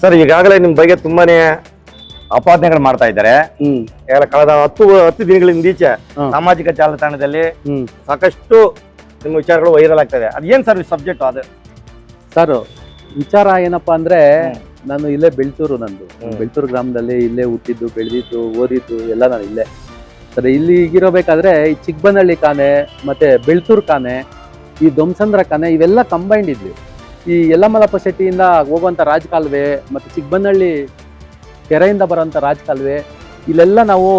Sir ಈಗಾಗಲೇ ನಿಮ್ ಬಗ್ಗೆ ತುಂಬಾನೇ ಅಪಾದನೆಗಳು ಮಾಡ್ತಾ ಇದ್ದಾರೆ. ಕಳೆದ 10 ದಿನಗಳಿಂದ ಈಚೆ ಸಾಮಾಜಿಕ ಜಾಲತಾಣದಲ್ಲಿ ಸಾಕಷ್ಟು ನಿಮ್ಮ ವಿಚಾರಗಳು ವೈರಲ್ ಆಗ್ತದೆ. ಅದೇನ್ ಸರ್ ಸಬ್ಜೆಕ್ಟ್ ಅದು? ಸರ್ ವಿಚಾರ ಏನಪ್ಪಾ ಅಂದ್ರೆ, ನಾನು ಇಲ್ಲೇ ಬೆಳ್ತೂರು ಗ್ರಾಮದಲ್ಲಿ ಇಲ್ಲೇ ಹುಟ್ಟಿದ್ದು, ಬೆಳೆದಿದ್ದು, ಓದಿದ್ದು ಎಲ್ಲ ನಾನು ಇಲ್ಲೇ. ಸರ್ ಇಲ್ಲಿ ಈಗಿರಬೇಕಾದ್ರೆ ಈ ಚಿಕ್ಕಬನಹಳ್ಳಿ ಕಾನೆ ಮತ್ತೆ ಬೆಳ್ತೂರು ಕಾನೆ, ಈ ದೊಮ್ಸಂದ್ರ ಕಾನೆ ಇವೆಲ್ಲ ಕಂಬೈಂಡ್ ಇದ್ವಿ. ಈ ಯಲ್ಲಮಲಪ್ಪ ಶೆಟ್ಟಿಯಿಂದ ಹೋಗುವಂಥ ರಾಜಕಾಲುವೆ ಮತ್ತು ಚಿಕ್ಕಬನಹಳ್ಳಿ ಕೆರೆಯಿಂದ ಬರೋಂಥ ರಾಜಕಾಲುವೆ, ಇಲ್ಲೆಲ್ಲ ನಾವು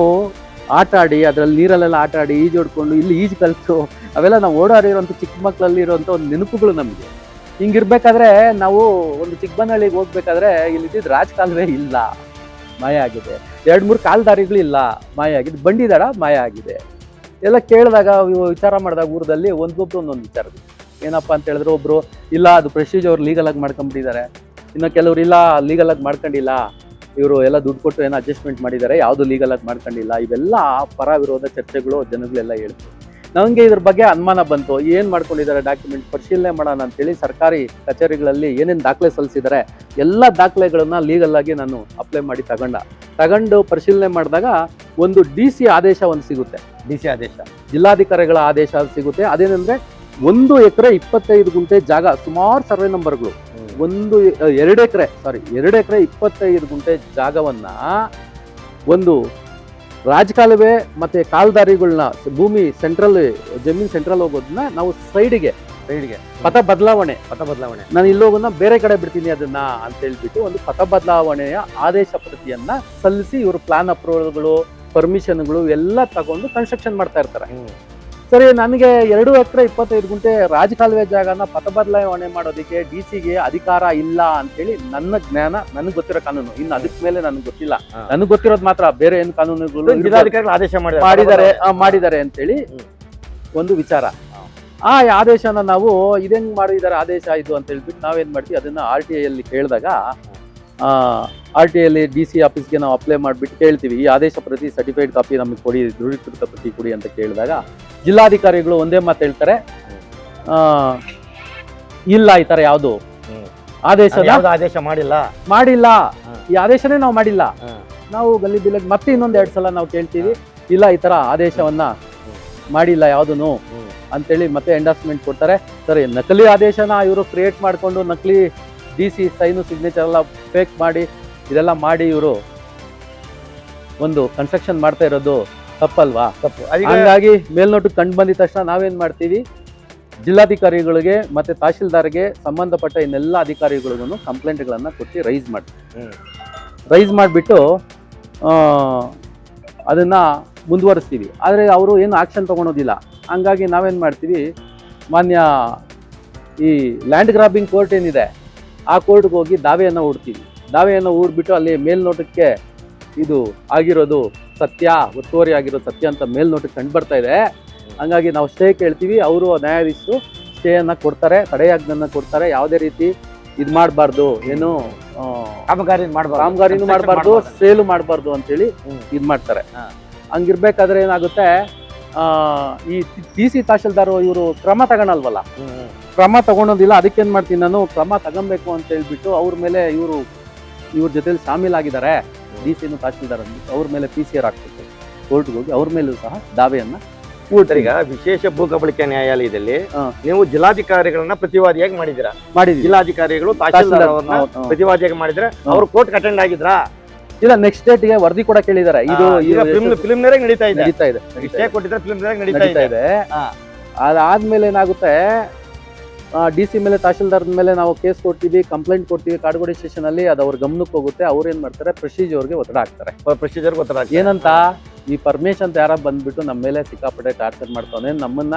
ಆಟ ಆಡಿ, ಅದರಲ್ಲಿ ನೀರಲ್ಲೆಲ್ಲ ಆಟ ಆಡಿ, ಈಜು ಹೊಡ್ಕೊಂಡು, ಇಲ್ಲಿ ಈಜು ಕಲಿತು ಅವೆಲ್ಲ ನಾವು ಓಡಾಡಿರೋಂಥ ಚಿಕ್ಕ ಮಕ್ಕಳಲ್ಲಿ ಇರೋಂಥ ಒಂದು ನೆನಪುಗಳು ನಮಗೆ. ಹಿಂಗಿರ್ಬೇಕಾದ್ರೆ ನಾವು ಒಂದು ಚಿಕ್ಕಬನಹಳ್ಳಿಗೆ ಹೋಗ್ಬೇಕಾದ್ರೆ ಇಲ್ಲಿದ್ದ ರಾಜಕಾಲುವೆ ಇಲ್ಲ, ಮಾಯ ಆಗಿದೆ. 2-3 ಕಾಲ್ದಾರಿಗಳು ಇಲ್ಲ, ಮಾಯ ಆಗಿದೆ. ಬಂಡಿದಾರ ಮಾಯ ಆಗಿದೆ. ಎಲ್ಲ ಕೇಳಿದಾಗ ವಿಚಾರ ಮಾಡಿದಾಗ ಊರದಲ್ಲಿ ಒಂದೊಂದು ವಿಚಾರ ಏನಪ್ಪಾ ಅಂತ ಹೇಳಿದ್ರೆ, ಒಬ್ರು ಇಲ್ಲ ಅದು ಪ್ರೆಸ್ಟೀಜ್ ಅವ್ರು ಲೀಗಲ್ ಆಗಿ ಮಾಡ್ಕೊಂಡ್ಬಿಟ್ಟಿದ್ದಾರೆ, ಇನ್ನು ಕೆಲವ್ರು ಇಲ್ಲ ಲೀಗಲ್ ಆಗಿ ಮಾಡ್ಕೊಂಡಿಲ್ಲ, ಇವರು ಎಲ್ಲ ದುಡ್ಡು ಕೊಟ್ಟು ಏನೋ ಅಡ್ಜಸ್ಟ್ಮೆಂಟ್ ಮಾಡಿದ್ದಾರೆ, ಯಾವುದು ಲೀಗಲ್ ಆಗಿ ಮಾಡ್ಕೊಂಡಿಲ್ಲ. ಇವೆಲ್ಲ ಪರ ವಿರೋಧ ಚರ್ಚೆಗಳು ಜನಗಳೆಲ್ಲ ಹೇಳ್ತಾರೆ. ನನಗೆ ಇದ್ರ ಬಗ್ಗೆ ಅನುಮಾನ ಬಂತು, ಏನು ಮಾಡ್ಕೊಂಡಿದ್ದಾರೆ ಡಾಕ್ಯುಮೆಂಟ್ ಪರಿಶೀಲನೆ ಮಾಡೋಣ ಅಂತೇಳಿ ಸರ್ಕಾರಿ ಕಚೇರಿಗಳಲ್ಲಿ ಏನೇನು ದಾಖಲೆ ಸಲ್ಲಿಸಿದ್ದಾರೆ ಎಲ್ಲ ದಾಖಲೆಗಳನ್ನ ಲೀಗಲ್ ಆಗಿ ನಾನು ಅಪ್ಲೈ ಮಾಡಿ ತಗೊಂಡು ಪರಿಶೀಲನೆ ಮಾಡಿದಾಗ ಒಂದು DC ಆದೇಶ ಒಂದು ಸಿಗುತ್ತೆ. DC ಆದೇಶ, ಜಿಲ್ಲಾಧಿಕಾರಿಗಳ ಆದೇಶ ಸಿಗುತ್ತೆ. ಅದೇನೆಂದ್ರೆ 1 ಎಕರೆ 25 ಗುಂಟೆ ಜಾಗ, ಸುಮಾರು ಸರ್ವೆ ನಂಬರ್ಗಳು, 2 ಎಕರೆ 25 ಗುಂಟೆ ಜಾಗವನ್ನ ಒಂದು ರಾಜಕಾಲುವೆ ಮತ್ತೆ ಕಾಲ್ದಾರಿಗಳನ್ನ, ಭೂಮಿ ಜಮೀನ್ ಸೆಂಟ್ರಲ್ ಹೋಗೋದನ್ನ ನಾವು ಸೈಡ್ಗೆ ಪಥ ಬದಲಾವಣೆ ನಾನು ಇಲ್ಲೋಗೋದನ್ನ ಬೇರೆ ಕಡೆ ಬಿಡ್ತೀನಿ ಅದನ್ನ ಅಂತ ಹೇಳ್ಬಿಟ್ಟು ಒಂದು ಪಥ ಬದಲಾವಣೆಯ ಆದೇಶ ಪ್ರತಿಯನ್ನ ಸಲ್ಲಿಸಿ ಇವರು ಪ್ಲಾನ್ ಅಪ್ರೂವಲ್ಗಳು, ಪರ್ಮಿಷನ್ಗಳು ಎಲ್ಲ ತಗೊಂಡು ಕನ್ಸ್ಟ್ರಕ್ಷನ್ ಮಾಡ್ತಾ ಇರ್ತಾರೆ. ಸರಿ, ನನಗೆ 2 ಎಕರೆ 25 ಗುಂಟೆ ರಾಜಕಾಲುವೆ ಜಾಗನ ಪಥ ಬದಲಾವಣೆ ಮಾಡೋದಕ್ಕೆ DCಗೆ ಅಧಿಕಾರ ಇಲ್ಲ ಅಂತೇಳಿ ನನ್ನ ಜ್ಞಾನ, ನನಗೆ ಗೊತ್ತಿರೋ ಕಾನೂನು. ಇನ್ನು ಅದಕ್ಕೆ ಮೇಲೆ ನನಗೆ ಗೊತ್ತಿಲ್ಲ. ನನಗೆ ಗೊತ್ತಿರೋದು ಮಾತ್ರ, ಬೇರೆ ಏನು ಕಾನೂನುಗಳು ಜಿಲ್ಲಾಧಿಕಾರಿಗಳು ಆದೇಶ ಮಾಡಿದ್ದಾರೆ ಅಂತೇಳಿ ಒಂದು ವಿಚಾರ. ಆ ಆದೇಶನ ನಾವು ಇದೆಂಗ್ ಮಾಡಿದ್ದಾರೆ ಆದೇಶ ಇದು ಅಂತ ಹೇಳ್ಬಿಟ್ಟು ನಾವೇನ್ ಮಾಡ್ತೀವಿ, ಅದನ್ನ RTI ಅಲ್ಲಿ ಕೇಳಿದಾಗ RTI ಅಲ್ಲಿ DC ಆಫೀಸ್ಗೆ ನಾವು ಅಪ್ಲೈ ಮಾಡಿಬಿಟ್ಟು ಕೇಳ್ತೀವಿ, ಈ ಆದೇಶ ಪ್ರತಿ ಸರ್ಟಿಫೈಡ್ ಕಾಪಿ ನಮಗೆ ಕೊಡಿ, ದೃಢೀಕೃತ ಪ್ರತಿ ಕೊಡಿ ಅಂತ ಕೇಳಿದಾಗ ಜಿಲ್ಲಾಧಿಕಾರಿಗಳು ಒಂದೇ ಮಾತು ಹೇಳ್ತಾರೆ, ಇಲ್ಲ ಈ ತರ ಯಾವುದು ಆದೇಶ ಮಾಡಿಲ್ಲ, ಈ ಆದೇಶನೇ ನಾವು ಮಾಡಿಲ್ಲ. ನಾವು ಗಲ್ಲಿ ಬಿಲ್ಲಿಗೆ ಮತ್ತೆ ಇನ್ನೊಂದು 2 ಸಲ ನಾವು ಕೇಳ್ತೀವಿ, ಇಲ್ಲ ಈ ತರ ಆದೇಶವನ್ನ ಮಾಡಿಲ್ಲ ಯಾವುದನ್ನು ಅಂತೇಳಿ ಮತ್ತೆ ಎಂಡಾರ್ಸ್ಮೆಂಟ್ ಕೊಡ್ತಾರೆ. ಸರಿ, ನಕಲಿ ಆದೇಶನ ಇವರು ಕ್ರಿಯೇಟ್ ಮಾಡಿಕೊಂಡು ನಕಲಿ DC ಸೈನು ಸಿಗ್ನೇಚರ್ ಎಲ್ಲ ಫೇಕ್ ಮಾಡಿ ಇದೆಲ್ಲ ಮಾಡಿ ಇವರು ಒಂದು ಕನ್ಸ್ಟ್ರಕ್ಷನ್ ಮಾಡ್ತಾ ಇರೋದು ತಪ್ಪಲ್ವಾ? ತಪ್ಪು. ಹಾಗಾಗಿ ಮೇಲ್ನೋಟಕ್ಕೆ ಕಂಡು ಬಂದಿದ ತಕ್ಷಣ ನಾವೇನ್ ಮಾಡ್ತೀವಿ, ಜಿಲ್ಲಾಧಿಕಾರಿಗಳಿಗೆ ಮತ್ತೆ ತಹಶೀಲ್ದಾರ್ಗೆ ಸಂಬಂಧಪಟ್ಟ ಇನ್ನೆಲ್ಲ ಅಧಿಕಾರಿಗಳಿಗೂ ಕಂಪ್ಲೇಂಟ್ಗಳನ್ನ ಕೊಟ್ಟು ರೈಸ್ ಮಾಡಿಬಿಟ್ಟು ಅದನ್ನ ಮುಂದುವರಿಸ್ತೀವಿ. ಆದರೆ ಅವರು ಏನು ಆಕ್ಷನ್ ತಗೊಳೋದಿಲ್ಲ. ಹಂಗಾಗಿ ನಾವೇನ್ ಮಾಡ್ತೀವಿ, ಮಾನ್ಯ ಈ ಲ್ಯಾಂಡ್ ಗ್ರಾಬಿಂಗ್ ಕೋರ್ಟ್ ಏನಿದೆ ಆ ಕೋರ್ಟ್ಗೆ ಹೋಗಿ ದಾವೆಯನ್ನು ಹೂಡ್ಬಿಟ್ಟು ಅಲ್ಲಿ ಮೇಲ್ನೋಟಕ್ಕೆ ಇದು ಆಗಿರೋದು ಸತ್ಯ, ಒತ್ತುವರಿ ಆಗಿರೋದು ಸತ್ಯ ಅಂತ ಮೇಲ್ನೋಟಕ್ಕೆ ಕಂಡು ಬರ್ತಾ ಇದೆ. ಹಂಗಾಗಿ ನಾವು ಸ್ಟೇ ಕೇಳ್ತೀವಿ. ಅವರು ನ್ಯಾಯಾಧೀಶರು ಸ್ಟೇಯನ್ನು ಕೊಡ್ತಾರೆ, ತಡೆಯಾಜ್ಞೆಯನ್ನು ಕೊಡ್ತಾರೆ. ಯಾವುದೇ ರೀತಿ ಇದು ಮಾಡಬಾರ್ದು, ಏನು ಕಾಮಗಾರಿನೂ ಮಾಡಬಾರ್ದು, ಸೇಲು ಮಾಡಬಾರ್ದು ಅಂತೇಳಿ ಇದು ಮಾಡ್ತಾರೆ. ಹಂಗಿರ್ಬೇಕಾದ್ರೆ ಏನಾಗುತ್ತೆ, ಈ DC ತಹಶೀಲ್ದಾರ್ ಇವರು ಕ್ರಮ ತಗೊಳಲ್ವಲ್ಲ, ಕ್ರಮ ತಗೊಳೋದಿಲ್ಲ. ಅದಕ್ಕೇನ್ ಮಾಡ್ತೀನಿ ನಾನು, ಕ್ರಮ ತಗೊಬೇಕು ಅಂತ ಹೇಳ್ಬಿಟ್ಟು ಅವ್ರ ಮೇಲೆ ಇವ್ರ ಜೊತೆಲಿ ಶಾಮೀಲಾಗಿದ್ದಾರೆ DCನು ತಹಶೀಲ್ದಾರ್ ಅಂದ್ಬಿಟ್ಟು ಅವ್ರ ಮೇಲೆ PCR ಹಾಕ್ಬೇಕು. ಕೋರ್ಟ್ಗೆ ಹೋಗಿ ಅವ್ರ ಮೇಲೂ ಸಹ ದಾವೆಯನ್ನ ಈಗ ವಿಶೇಷ ಭೂ ಕಬಳಿಕೆ ನ್ಯಾಯಾಲಯದಲ್ಲಿ ನೀವು ಜಿಲ್ಲಾಧಿಕಾರಿಗಳನ್ನ ಪ್ರತಿವಾದಿಯಾಗಿ ಮಾಡಿದಿರಾ? ಜಿಲ್ಲಾಧಿಕಾರಿಗಳು ತಹಶೀಲ್ದಾರ್ ಅವ್ರನ್ನ ಪ್ರತಿವಾದಿಯಾಗಿ ಮಾಡಿದ್ರೆ ಅವರು ಕೋರ್ಟ್ ಅಟೆಂಡ್ ಆಗಿದ್ರಾ? ಇಲ್ಲ, ನೆಕ್ಸ್ಟ್ ಡೇಟ್ಗೆ ವರದಿ ಕೂಡ ಕೇಳಿದ್ದಾರೆ. ಇದು ಪ್ರಿಲಿಮಿನರಿ ನಡೀತಾ ಇದೆ. ಸ್ಟೇ ಕೊಟ್ಟಿದ್ರೆ ಪ್ರಿಲಿಮಿನರಿ ನಡೀತಾ ಇದೆ. ಅದಾದ್ಮೇಲೆ ಏನಾಗುತ್ತೆ, DC ಮೇಲೆ ತಹಶೀಲ್ದಾರ್ ಮೇಲೆ ನಾವು ಕೇಸ್ ಕೊಡ್ತೀವಿ, ಕಂಪ್ಲೇಂಟ್ ಕೊಡ್ತೀವಿ ಕಾಡುಗೋಡಿ ಸ್ಟೇಷನ್ ಅಲ್ಲಿ. ಅದು ಅವ್ರ ಗಮನಕ್ಕೆ ಹೋಗುತ್ತೆ. ಅವ್ರು ಏನ್ ಮಾಡ್ತಾರೆ, ಪ್ರೊಸೀಜರ್ಗೆ ಒತ್ತಡ ಹಾಕ್ತಾರೆ. ಏನಂತ, ಈ ಪರ್ಮಿಷನ್ ಅಂತ ಯಾರ ಬಂದ್ಬಿಟ್ಟು ನಮ್ಮ ಮೇಲೆ ಸಿಕ್ಕಾಪಟ್ಟೆ ಟಾರ್ಚರ್ ಮಾಡ್ತಾನೆ, ನಮ್ಮನ್ನ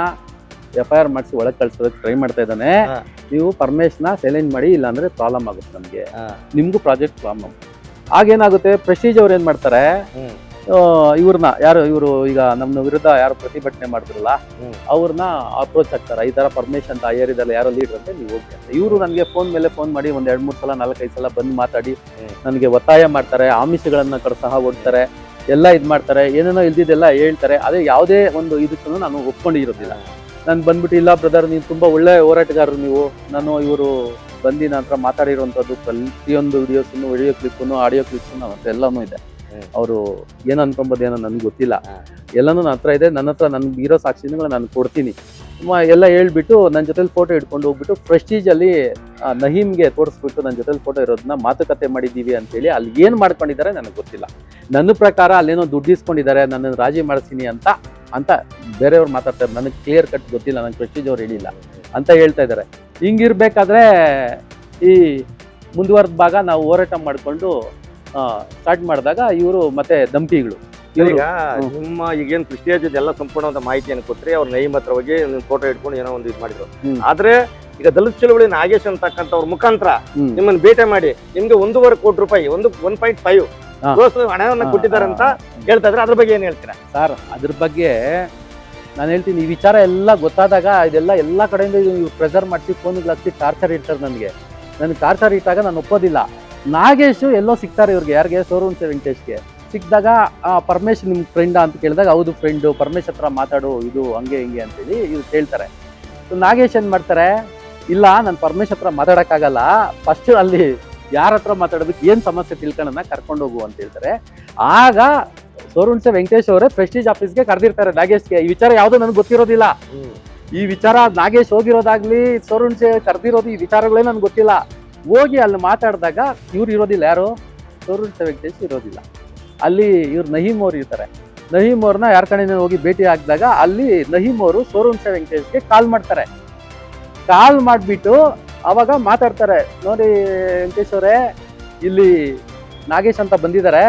FIR ಮಾಡಿಸಿ ಒಳಗೆ ಕಳ್ಸೋದಕ್ಕೆ ಟ್ರೈ ಮಾಡ್ತಾ ಇದ್ದಾನೆ. ನೀವು ಪರ್ಮಿಷನ್ ಸೈಲೆಂಟ್ ಮಾಡಿ, ಇಲ್ಲಾಂದ್ರೆ ಪ್ರಾಬ್ಲಮ್ ಆಗುತ್ತೆ ನಮ್ಗೆ, ನಿಮ್ಗೂ ಪ್ರಾಜೆಕ್ಟ್ ಪ್ರಾಬ್ಲಮ್. ಆಗೇನಾಗುತ್ತೆ, ಪ್ರೆಸ್ಟೀಜ್ ಅವ್ರು ಏನ್ ಮಾಡ್ತಾರೆ, ಇವರು ಈಗ ನಮ್ಮ ವಿರುದ್ಧ ಯಾರು ಪ್ರತಿಭಟನೆ ಮಾಡಿದ್ರಲ್ಲ ಅವ್ರನ್ನ ಅಪ್ರೋಚ್ ಆಗ್ತಾರೆ. ಈ ತರ ಪರ್ಮಿಷನ್ ಅಂತ ಏರಿಯಾದಲ್ಲಿ ಯಾರೋ ಲೀಡರ್ ಅಂತ ನೀವು ಹೋಗಿ ಅಂತ. ಇವರು ನನಗೆ ಫೋನ್ ಮಾಡಿ 1-2-3 ಸಲ 4-5 ಸಲ ಬಂದು ಮಾತಾಡಿ ನನಗೆ ಒತ್ತಾಯ ಮಾಡ್ತಾರೆ, ಆಮಿಷಗಳನ್ನ ಸಹ ಒಡ್ತಾರೆ, ಎಲ್ಲ ಇದು ಮಾಡ್ತಾರೆ, ಏನೇನೋ ಇಲ್ದಿದ್ದೆಲ್ಲ ಹೇಳ್ತಾರೆ. ಅದೇ ಯಾವುದೇ ಒಂದು ಇದಕ್ಕೂ ನಾನು ಒಪ್ಕೊಂಡಿರೋದಿಲ್ಲ. ನಾನು ಬಂದ್ಬಿಟ್ಟು, ಇಲ್ಲ ಬ್ರದರ್, ನೀವು ತುಂಬಾ ಒಳ್ಳೆ ಹೋರಾಟಗಾರರು, ನೀವು ನಾನು ಇವರು ಬಂದು ನನ್ನ ಹತ್ರ ಮಾತಾಡಿರುವಂಥದ್ದು ಪ್ರತಿಯೊಂದು ವಿಡಿಯೋ ಕ್ಲಿಪ್ಪನ್ನು ಆಡಿಯೋ ಕ್ಲಿಪ್ಪನ್ನು ಎಲ್ಲಾನು ಇದೆ. ಅವರು ಏನು ಅನ್ಕೊಂಬೋದು ಏನೋ ನನಗೆ ಗೊತ್ತಿಲ್ಲ, ಎಲ್ಲನೂ ನನ್ನ ಹತ್ರ ಇದೆ. ನನ್ನ ಹತ್ರ ನನ್ಗೆ ಇರೋ ಸಾಕ್ಷಿಗಳು ನಾನು ಕೊಡ್ತೀನಿ. ಎಲ್ಲ ಹೇಳ್ಬಿಟ್ಟು ನನ್ನ ಜೊತೆಲಿ ಫೋಟೋ ಇಟ್ಕೊಂಡು ಹೋಗ್ಬಿಟ್ಟು ಪ್ರೆಸ್ಟೀಜಲ್ಲಿ ನಹೀಮ್ಗೆ ತೋರಿಸ್ಬಿಟ್ಟು ನನ್ನ ಜೊತೆಲಿ ಫೋಟೋ ಇರೋದನ್ನ ಮಾತುಕತೆ ಮಾಡಿದ್ದೀವಿ ಅಂತೇಳಿ ಅಲ್ಲಿ ಏನು ಮಾಡ್ಕೊಂಡಿದ್ದಾರೆ ನನಗೆ ಗೊತ್ತಿಲ್ಲ. ನನ್ನ ಪ್ರಕಾರ ಅಲ್ಲೇನೋ ದುಡ್ಡು ಇಸ್ಕೊಂಡಿದ್ದಾರೆ, ನನ್ನನ್ನು ರಾಜಿ ಮಾಡಿಸ್ತೀನಿ ಅಂತ ಬೇರೆಯವ್ರು ಮಾತಾಡ್ತಾರೆ. ನನಗೆ ಕ್ಲಿಯರ್ ಕಟ್ ಗೊತ್ತಿಲ್ಲ, ನನಗೆ ಪ್ರೆಸ್ಟೀಜ್ ಅವ್ರು ಹೇಳಿಲ್ಲ ಅಂತ ಹೇಳ್ತಾ ಇದ್ದಾರೆ. ಹಿಂಗಿರ್ಬೇಕಾದ್ರೆ ಈ ಮುಂದುವರೆದ ಭಾಗ ನಾವು ಹೋರಾಟ ಮಾಡಿಕೊಂಡು ಸ್ಟಾರ್ಟ್ ಮಾಡಿದಾಗ ಇವರು ಮತ್ತೆ ಧಮ್ಕಿಗಳು. ಈಗ ನಿಮ್ಮ ಈಗೇನು ಪ್ರೆಸ್ಟೀಜ್ ಎಲ್ಲ ಸಂಪೂರ್ಣವಾದ ಮಾಹಿತಿಯನ್ನು ಕೊಟ್ಟರೆ ಅವ್ರ ನೈಮ್ ಹತ್ರ ಹೋಗಿ ಫೋಟೋ ಇಟ್ಕೊಂಡು ಏನೋ ಒಂದು ಇದು ಮಾಡಿದ್ರು. ಆದ್ರೆ ಈಗ ದಲಿತ ಚಳವಳಿ ನಾಗೇಶ್ ಅಂತಕ್ಕಂಥವ್ರ ಮುಖಾಂತರ ನಿಮ್ಮನ್ನ ಭೇಟಿ ಮಾಡಿ ನಿಮ್ಗೆ 1.5 ಕೋಟಿ ರೂಪಾಯಿ 1.5 ಹಣವನ್ನ ಕೊಟ್ಟಿದ್ದಾರೆ ಅಂತ ಹೇಳ್ತಾ ಇದ್ರೆ ಅದ್ರ ಬಗ್ಗೆ ಏನ್ ಹೇಳ್ತೀರಾ ಸರ್? ಅದ್ರ ಬಗ್ಗೆ ನಾನು ಹೇಳ್ತೀನಿ, ಈ ವಿಚಾರ ಎಲ್ಲ ಗೊತ್ತಾದಾಗ ಇದೆಲ್ಲ ಎಲ್ಲ ಕಡೆಯಿಂದ ಇವ್ರು ಪ್ರೆಸರ್ ಮಾಡಿಸಿ ಫೋನ್ಗಳು ಹಾಕಿ ಟಾರ್ಚರ್ ಇಡ್ತಾರೆ. ನನಗೆ ಟಾರ್ಚರ್ ಇಟ್ಟಾಗ ನಾನು ಒಪ್ಪೋದಿಲ್ಲ. ನಾಗೇಶ್ ಎಲ್ಲೋ ಸಿಗ್ತಾರೆ ಇವ್ರಿಗೆ, ಯಾರಿಗೆ? ಸೋರುಂಸೆ ವೆಂಕಟೇಶ್ಗೆ ಸಿಕ್ಕಿದಾಗ ಪರಮೇಶ್ ನಿಮ್ಮ ಫ್ರೆಂಡ್ ಅಂತ ಕೇಳಿದಾಗ ಹೌದು ಫ್ರೆಂಡು, ಪರಮೇಶ್ ಹತ್ರ ಮಾತಾಡು, ಇದು ಹಂಗೆ ಹಿಂಗೆ ಅಂತೇಳಿ ಇವ್ರು ಹೇಳ್ತಾರೆ. ನಾಗೇಶ್ ಏನು ಮಾಡ್ತಾರೆ, ಇಲ್ಲ ನಾನು ಪರಮೇಶ್ ಹತ್ರ ಮಾತಾಡೋಕ್ಕಾಗಲ್ಲ, ಫಸ್ಟ್ ಅಲ್ಲಿ ಯಾರ ಹತ್ರ ಮಾತಾಡೋದಕ್ಕೆ ಏನು ಸಮಸ್ಯೆ ತಿಳ್ಕೊಳ್ಳೋಣ ಕರ್ಕೊಂಡು ಹೋಗು ಅಂತ ಹೇಳ್ತಾರೆ. ಆಗ ಸೋರುಂಸೆ ವೆಂಕಟೇಶ್ ಅವರೇ ಪ್ರೆಸ್ಟೀಜ್ ಆಫೀಸ್ಗೆ ಕರೆದಿರ್ತಾರೆ ನಾಗೇಶ್ಗೆ. ಈ ವಿಚಾರ ಯಾವುದೋ ನನಗೆ ಗೊತ್ತಿರೋದಿಲ್ಲ. ಈ ವಿಚಾರ ನಾಗೇಶ್ ಹೋಗಿರೋದಾಗ್ಲಿ ಸೋರುಂಸೆ ಕರೆದಿರೋದು ಈ ವಿಚಾರಗಳೇ ನನಗೆ ಗೊತ್ತಿಲ್ಲ. ಹೋಗಿ ಅಲ್ಲಿ ಮಾತಾಡಿದಾಗ ಇವ್ರು ಇರೋದಿಲ್ಲ, ಯಾರು? ಸೋರುಂಸೆ ವೆಂಕಟೇಶ್ ಇರೋದಿಲ್ಲ. ಅಲ್ಲಿ ಇವ್ರು ನಹೀಮ್ ಅವ್ರು ಇರ್ತಾರೆ. ನಹೀಮ್ ಅವ್ರನ್ನ ಯಾರ ಕಡೆಯಿಂದ ಹೋಗಿ ಭೇಟಿ ಹಾಕಿದಾಗ ಅಲ್ಲಿ ನಹೀಮ್ ಅವರು ಸೋರುಂಸೆ ವೆಂಕಟೇಶ್ಗೆ ಕಾಲ್ ಮಾಡ್ತಾರೆ. ಕಾಲ್ ಮಾಡಿಬಿಟ್ಟು ಅವಾಗ ಮಾತಾಡ್ತಾರೆ, ನೋಡಿ ವೆಂಕಟೇಶ್ ಅವರೇ, ಇಲ್ಲಿ ನಾಗೇಶ್ ಅಂತ ಬಂದಿದ್ದಾರೆ,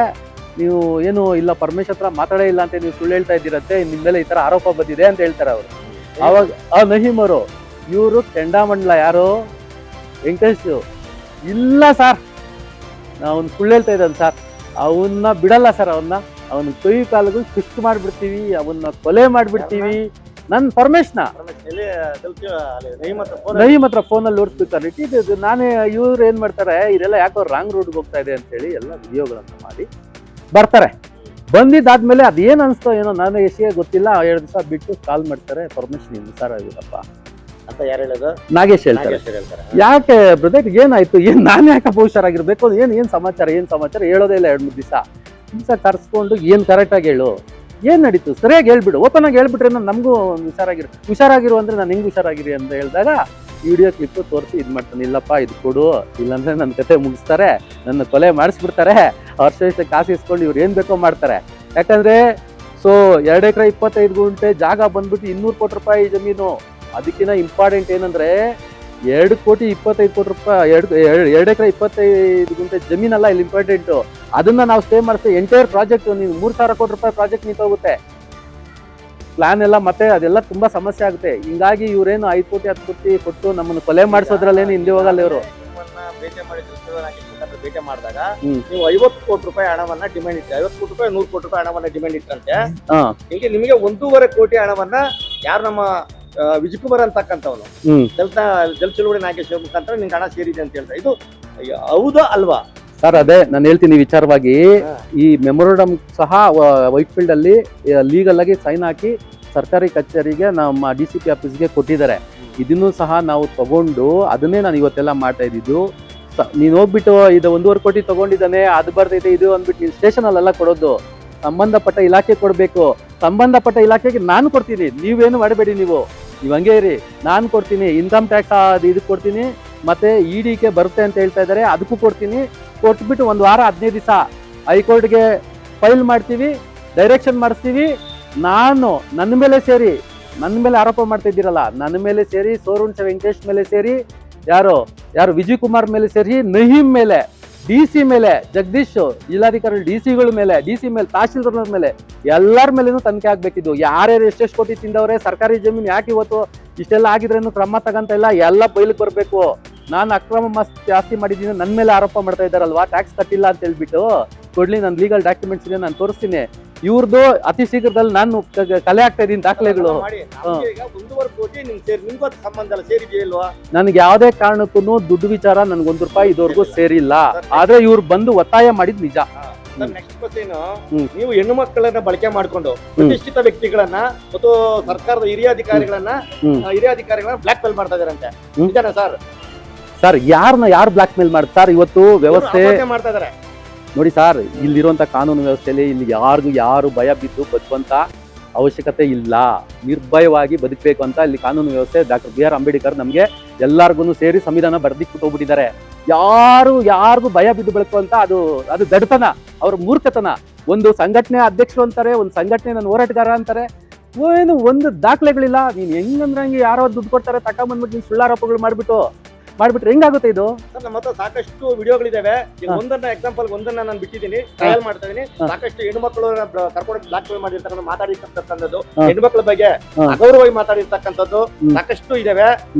ನೀವು ಏನು ಇಲ್ಲ ಪರಮೇಶ್ ಹತ್ರ ಮಾತಾಡೇ ಇಲ್ಲ ಅಂತ ನೀವು ಸುಳ್ಳು ಹೇಳ್ತಾ ಇದ್ದೀರಂತೆ, ನಿಮ್ಮ ಮೇಲೆ ಈ ಥರ ಆರೋಪ ಬಂದಿದೆ ಅಂತ ಹೇಳ್ತಾರೆ ಅವರು. ಅವಾಗ ನಹೀಮ್ ಅವರು, ಇವರು ಕೆಂಡಾಮಂಡಲ ಯಾರು? ವೆಂಕಟೇಶ್. ಇಲ್ಲ ಸರ್, ನಾವು ಸುಳ್ಳು ಹೇಳ್ತಾ ಇದ್ದಾನೆ ಸರ್, ಅವನ್ನ ಬಿಡಲ್ಲ ಸರ್, ಅವನ ಕೈ ಕಾಲುಗಳು ಕುಷ್ಟ್ ಮಾಡಿಬಿಡ್ತೀವಿ, ಅವನ್ನ ಕೊಲೆ ಮಾಡಿಬಿಡ್ತೀವಿ. ನನ್ನ ಪರಮೇಶ್ನ ನಹೀಮ್ ಹತ್ರ ಫೋನಲ್ಲಿ ಓಡಿಸ್ಬೇಕಾದ್ರೆ ಇಟ್ಟಿದ್ದು ನಾನೇ. ಇವ್ರು ಏನು ಮಾಡ್ತಾರೆ, ಇದೆಲ್ಲ ಯಾಕೋ ರಾಂಗ್ ರೂಟ್ಗೆ ಹೋಗ್ತಾ ಇದೆ ಅಂತೇಳಿ ಎಲ್ಲ ವಿಡಿಯೋಗಳನ್ನು ಮಾಡಿ ಬರ್ತಾರೆ. ಬಂದಿದ್ದಾದ್ಮೇಲೆ ಅದೇನು ಅನಿಸ್ತೋ ಏನೋ ನನಗೆ ಎಷ್ಟೇ ಗೊತ್ತಿಲ್ಲ. 2 ದಿವಸ ಬಿಟ್ಟು ಕಾಲ್ ಮಾಡ್ತಾರೆ, ಪರಮೇಶ್ ನೀವು ಹುಷಾರ ಆಗಿರಪ್ಪ ಅಂತ. ಯಾರು ಹೇಳೋದು? ನಾಗೇಶ್ ಹೇಳ್ತಾರೆ. ಯಾಕೆ ಬ್ರದರ್ ಏನಾಯ್ತು, ನಾನು ಯಾಕಪ್ಪ ಹುಷಾರಾಗಿರ್ಬೇಕು, ಏನು ಸಮಾಚಾರ ಹೇಳೋದೇ ಇಲ್ಲ. 2-3 ದಿವಸ ಕರ್ಸ್ಕೊಂಡು ಏನು ಕರೆಕ್ಟಾಗಿ ಹೇಳು, ಏನು ನಡೀತು ಸರಿಯಾಗಿ ಹೇಳ್ಬಿಡು, ಓಪನ್ ಆಗಿ ಹೇಳ್ಬಿಟ್ರೆ ನಮಗೂ ಹುಷಾರಾಗಿರು ಅಂದ್ರೆ ನಾನು ಹೆಂಗೆ ಹುಷಾರಾಗಿರಿ ಅಂತ ಹೇಳಿದಾಗ ವಿಡಿಯೋ ಕ್ಲಿಪ್ ತೋರಿಸಿ ಇದು ಮಾಡ್ತಾನೆ. ಇಲ್ಲಪ್ಪ ಇದು ಕೊಡು, ಇಲ್ಲಾಂದ್ರೆ ನನ್ನ ಕತೆ ಮುಗಿಸ್ತಾರೆ, ನನ್ನ ಕೊಲೆ ಮಾಡಿಸ್ಬಿಡ್ತಾರೆ, ವರ್ಷ ಕಾಸು ಇಸ್ಕೊಂಡು ಇವ್ರು ಏನು ಬೇಕೋ ಮಾಡ್ತಾರೆ. ಯಾಕಂದ್ರೆ 2 ಎಕರೆ 25 ಗುಂಟೆ ಜಾಗ ಬಂದ್ಬಿಟ್ಟು 200 ಕೋಟಿ ರೂಪಾಯಿ ಜಮೀನು. ಅದಕ್ಕಿಂತ ಇಂಪಾರ್ಟೆಂಟ್ ಏನಂದ್ರೆ 2 ಕೋಟಿ 25 ಕೋಟಿ ರೂಪಾಯಿ, 2 ಎಕರೆ 25 ಗುಂಟೆ ಜಮೀನಲ್ಲ ಇಲ್ಲಿ ಇಂಪಾರ್ಟೆಂಟು. ಅದನ್ನ ನಾವು ಸ್ಟೇ ಮಾಡಿಸ್ತೀವಿ. ಎಂಟೈರ್ ಪ್ರಾಜೆಕ್ಟ್ ನೀವು 3,000 ಕೋಟಿ ರೂಪಾಯಿ ಪ್ರಾಜೆಕ್ಟ್ ನಿಂತೋಗುತ್ತೆ. ಪ್ಲಾನ್ ಎಲ್ಲ ಮತ್ತೆ ಅದೆಲ್ಲ ತುಂಬಾ ಸಮಸ್ಯೆ ಆಗುತ್ತೆ. ಹಿಂಗಾಗಿ ಇವ್ರೇನು 5 ಕೋಟಿ 10 ಕೋಟಿ ಕೊಟ್ಟು ನಮ್ಮನ್ನು ಕೊಲೆ ಮಾಡಿಸೋದ್ರಲ್ಲೇನು ಹಿಂದೆ ಹೋಗಲ್ಲ ಇವರು. ಭೇಟಿ ಮಾಡಿದಾಗ ನೀವು 50 ಕೋಟಿ ರೂಪಾಯಿ ಹಣವನ್ನ ಡಿಮ್ಯಾಂಡ್ ಇಟ್ಟು, 50 ಕೋಟಿ ರೂಪಾಯಿ 100 ಕೋಟಿ ರೂಪಾಯಿ ಹಣವನ್ನ ಡಿಮ್ಯಾಂಡ್ ಇಟ್ಟಂತೆ. ಹೀಗೆ ನಿಮಗೆ 1.5 ಕೋಟಿ ಹಣವನ್ನ ಯಾರು ನಮ್ಮ ವಿಜಯಕುಮಾರ್ ಅಂತಕ್ಕಂಥವನು ದಲಿತ ಚಳವಳಿ ನಾಗೇಶ್ ಮುಖಾಂತರ ನಿಮ್ಗೆ ಹಣ ಸೇರಿದೆ ಅಂತ ಹೇಳ್ತಾರೆ. ಇದು ಹೌದಾ ಅಲ್ವಾ ಸರ್? ಅದೇ ನಾನು ಹೇಳ್ತೀನಿ ವಿಚಾರವಾಗಿ. ಈ ಮೆಮೊರಂಡಮ್ ಸಹ ವೈಟ್ ಫೀಲ್ಡ್ ಅಲ್ಲಿ ಲೀಗಲ್ ಆಗಿ ಸೈನ್ ಹಾಕಿ ಸರ್ಕಾರಿ ಕಚೇರಿಗೆ ನಮ್ಮ DCP ಆಫೀಸ್ಗೆ ಕೊಟ್ಟಿದ್ದಾರೆ. ಇದನ್ನು ಸಹ ನಾವು ತಗೊಂಡು ಅದನ್ನೇ ನಾನು ಇವತ್ತೆಲ್ಲ ಮಾಡ್ತಾ ಇದ್ದಿದ್ದು. ನೀನು ಹೋಗ್ಬಿಟ್ಟು ಇದು 1.5 ಕೋಟಿ ತಗೊಂಡಿದ್ದಾನೆ, ಅದು ಬರ್ತೈತೆ ಇದು ಅಂದ್ಬಿಟ್ಟು ನೀನು ಸ್ಟೇಷನ್ ಅಲ್ಲೆಲ್ಲ ಕೊಡೋದು. ಸಂಬಂಧಪಟ್ಟ ಇಲಾಖೆ ಕೊಡಬೇಕು. ಸಂಬಂಧಪಟ್ಟ ಇಲಾಖೆಗೆ ನಾನು ಕೊಡ್ತೀನಿ, ನೀವೇನು ಮಾಡಬೇಡಿ. ನೀವು ಹಂಗೆ ಇರಿ, ನಾನು ಕೊಡ್ತೀನಿ. ಇನ್ಕಮ್ ಟ್ಯಾಕ್ಸ್ ಅದು ಇದಕ್ಕೆ ಕೊಡ್ತೀನಿ, ಮತ್ತೆ EDಗೆ ಬರುತ್ತೆ ಅಂತ ಹೇಳ್ತಾ ಇದ್ದಾರೆ, ಅದಕ್ಕೂ ಕೊಡ್ತೀನಿ. ಕೊಟ್ಬಿಟ್ಟು 1 ವಾರ 15 ದಿವಸ ಹೈಕೋರ್ಟ್ಗೆ ಫೈಲ್ ಮಾಡ್ತೀವಿ, ಡೈರೆಕ್ಷನ್ ಮಾಡಿಸ್ತೀವಿ. ನನ್ನ ಮೇಲೆ ಆರೋಪ ಮಾಡ್ತಾ ಇದ್ದೀರಲ್ಲ, ನನ್ನ ಮೇಲೆ ಸೇರಿ, ಸೋರುಂಸೆ ವೆಂಕಟೇಶ್ ಮೇಲೆ ಸೇರಿ, ಯಾರು ವಿಜಯಕುಮಾರ್ ಮೇಲೆ ಸೇರಿ, ನಹೀಮ್ ಮೇಲೆ, DC ಮೇಲೆ, ಜಗದೀಶ್ ಜಿಲ್ಲಾಧಿಕಾರಿ DC ಮೇಲೆ, ತಹಶೀಲ್ದಾರ್ ಮೇಲೆ, ಎಲ್ಲರ ಮೇಲೇನು ತನಿಖೆ ಆಗ್ಬೇಕಿದ್ದು. ಯಾರ್ಯಾರು ಎಷ್ಟೆಷ್ಟು ಕೋಟಿ ತಿಂದವ್ರೆ, ಸರ್ಕಾರಿ ಜಮೀನು ಯಾಕೆ ಇವತ್ತು ಇಷ್ಟೆಲ್ಲ ಆಗಿದ್ರೇನು ಕ್ರಮ ತಗಂತ ಇಲ್ಲ, ಎಲ್ಲ ಬಯಲಿಗೆ ಬರಬೇಕು. ನಾನು ಅಕ್ರಮ ಜಾಸ್ತಿ ಮಾಡಿದ್ದೀನಿ, ನನ್ನ ಮೇಲೆ ಆರೋಪ ಮಾಡ್ತಾ ಇದ್ದಾರಲ್ವಾ, ಟ್ಯಾಕ್ಸ್ ಕಟ್ಟಿಲ್ಲ ಅಂತ ಹೇಳ್ಬಿಟ್ಟು ಕೊಡ್ಲಿ, ನನ್ನ ಲೀಗಲ್ ಡಾಕ್ಯುಮೆಂಟ್ಸ್ ಇದೆ, ನಾನು ತೋರಿಸ್ತೀನಿ. ಇವ್ರದ್ದು ಅತಿ ಶೀಘ್ರದಲ್ಲಿ ನಾನು ಕಲೆ ಆಗ್ತಾ ಇದ್ದೀನಿ ದಾಖಲೆಗಳು. ನನ್ಗೆ ಯಾವುದೇ ಕಾರಣಕ್ಕೂ ದುಡ್ಡು ವಿಚಾರ ನನ್ಗೆ 1 ರೂಪಾಯಿ ಇದುವರೆಗೂ ಸೇರಿಲ್ಲ. ಆದ್ರೆ ಇವ್ರು ಬಂದು ಒತ್ತಾಯ ಮಾಡಿದ್ ನಿಜ. ನೀವು ಹೆಣ್ಣು ಮಕ್ಕಳನ್ನ ಬಳಕೆ ಮಾಡ್ಕೊಂಡು ಪ್ರತಿಷ್ಠಿತ ವ್ಯಕ್ತಿಗಳನ್ನ ಮತ್ತು ಸರ್ಕಾರದ ಹಿರಿಯ ಅಧಿಕಾರಿಗಳನ್ನ ಬ್ಲಾಕ್ ಮೇಲ್ ಮಾಡ್ತಾ ಇದಾರಂತೆ, ನಿಜಾನ ಸರ್? ಸರ್ ಯಾರು ಬ್ಲಾಕ್ ಮೇಲ್ ಮಾಡಿ ಸರ್ ಇವತ್ತು ವ್ಯವಸ್ಥೆ ಅಪವಾದ ಮಾಡ್ತಾ ಇದಾರೆ. ನೋಡಿ ಸರ್, ಇಲ್ಲಿರುವಂತ ಕಾನೂನು ವ್ಯವಸ್ಥೆಯಲ್ಲಿ ಇಲ್ಲಿ ಯಾರು ಭಯ ಬಿದ್ದು ಬದುಕುವಂತ ಅವಶ್ಯಕತೆ ಇಲ್ಲ. ನಿರ್ಭಯವಾಗಿ ಬದುಕಬೇಕು ಅಂತ ಇಲ್ಲಿ ಕಾನೂನು ವ್ಯವಸ್ಥೆ ಡಾಕ್ಟರ್ ಬಿ ಆರ್ ಅಂಬೇಡ್ಕರ್ ನಮ್ಗೆ ಎಲ್ಲಾರ್ಗು ಸೇರಿ ಸಂವಿಧಾನ ಬರ್ದಿಕ್ಬಿಟ್ಟು ಹೋಗ್ಬಿಟ್ಟಿದ್ದಾರೆ. ಯಾರಿಗೂ ಭಯ ಬಿದ್ದು ಬದುಕುವಂತ ಅದು ದಡ್ತನ, ಅವ್ರ ಮೂರ್ಖತನ. ಒಂದು ಸಂಘಟನೆ ಅಧ್ಯಕ್ಷರು ಅಂತಾರೆ, ಒಂದು ಸಂಘಟನೆ ನನ್ನ ಹೋರಾಟಗಾರ ಅಂತಾರೆ, ಏನು ಒಂದು ದಾಖಲೆಗಳಿಲ್ಲ. ನೀನ್ ಹೆಂಗಂದ್ರೆ ಹಂಗೆ ಯಾರೋ ದುಡ್ಡು ಕೊಡ್ತಾರೆ ತಕೊಂಡ್ಬಂದ್ಬಿಟ್ಟು ನೀನ್ ಸುಳ್ಳಾರೋಪಗಳು ಮಾಡ್ಬಿಟ್ರೆ ಹೆಂಗಾಗುತ್ತೆ ಇದು? ಸರ್ ನಮ್ಮ ಹತ್ರ ಸಾಕಷ್ಟು ವಿಡಿಯೋಗಳಿದಾವೆ. ಒಂದನ್ನ ಎಕ್ಸಾಂಪಲ್ ನಾನು ಬಿಟ್ಟಿದ್ದೀನಿ, ಟ್ರಯಲ್ ಮಾಡ್ತಾ ಇದೀನಿ. ಸಾಕಷ್ಟು ಹೆಣ್ಮಕ್ಳು ಕರ್ಕೊಂಡು ಬ್ಲಾಕ್ ಮೇಲ್ ಮಾಡಿರ್ತಕ್ಕಂಥ ಮಾತಾಡಿರ್ತಕ್ಕಂಥದ್ದು, ಹೆಣ್ಮಕ್ಳ ಬಗ್ಗೆ ಅಗೌರವವಾಗಿ ಮಾತಾಡಿರ್ತಕ್ಕಂಥದ್ದು ಸಾಕಷ್ಟು ಇದಾವೆ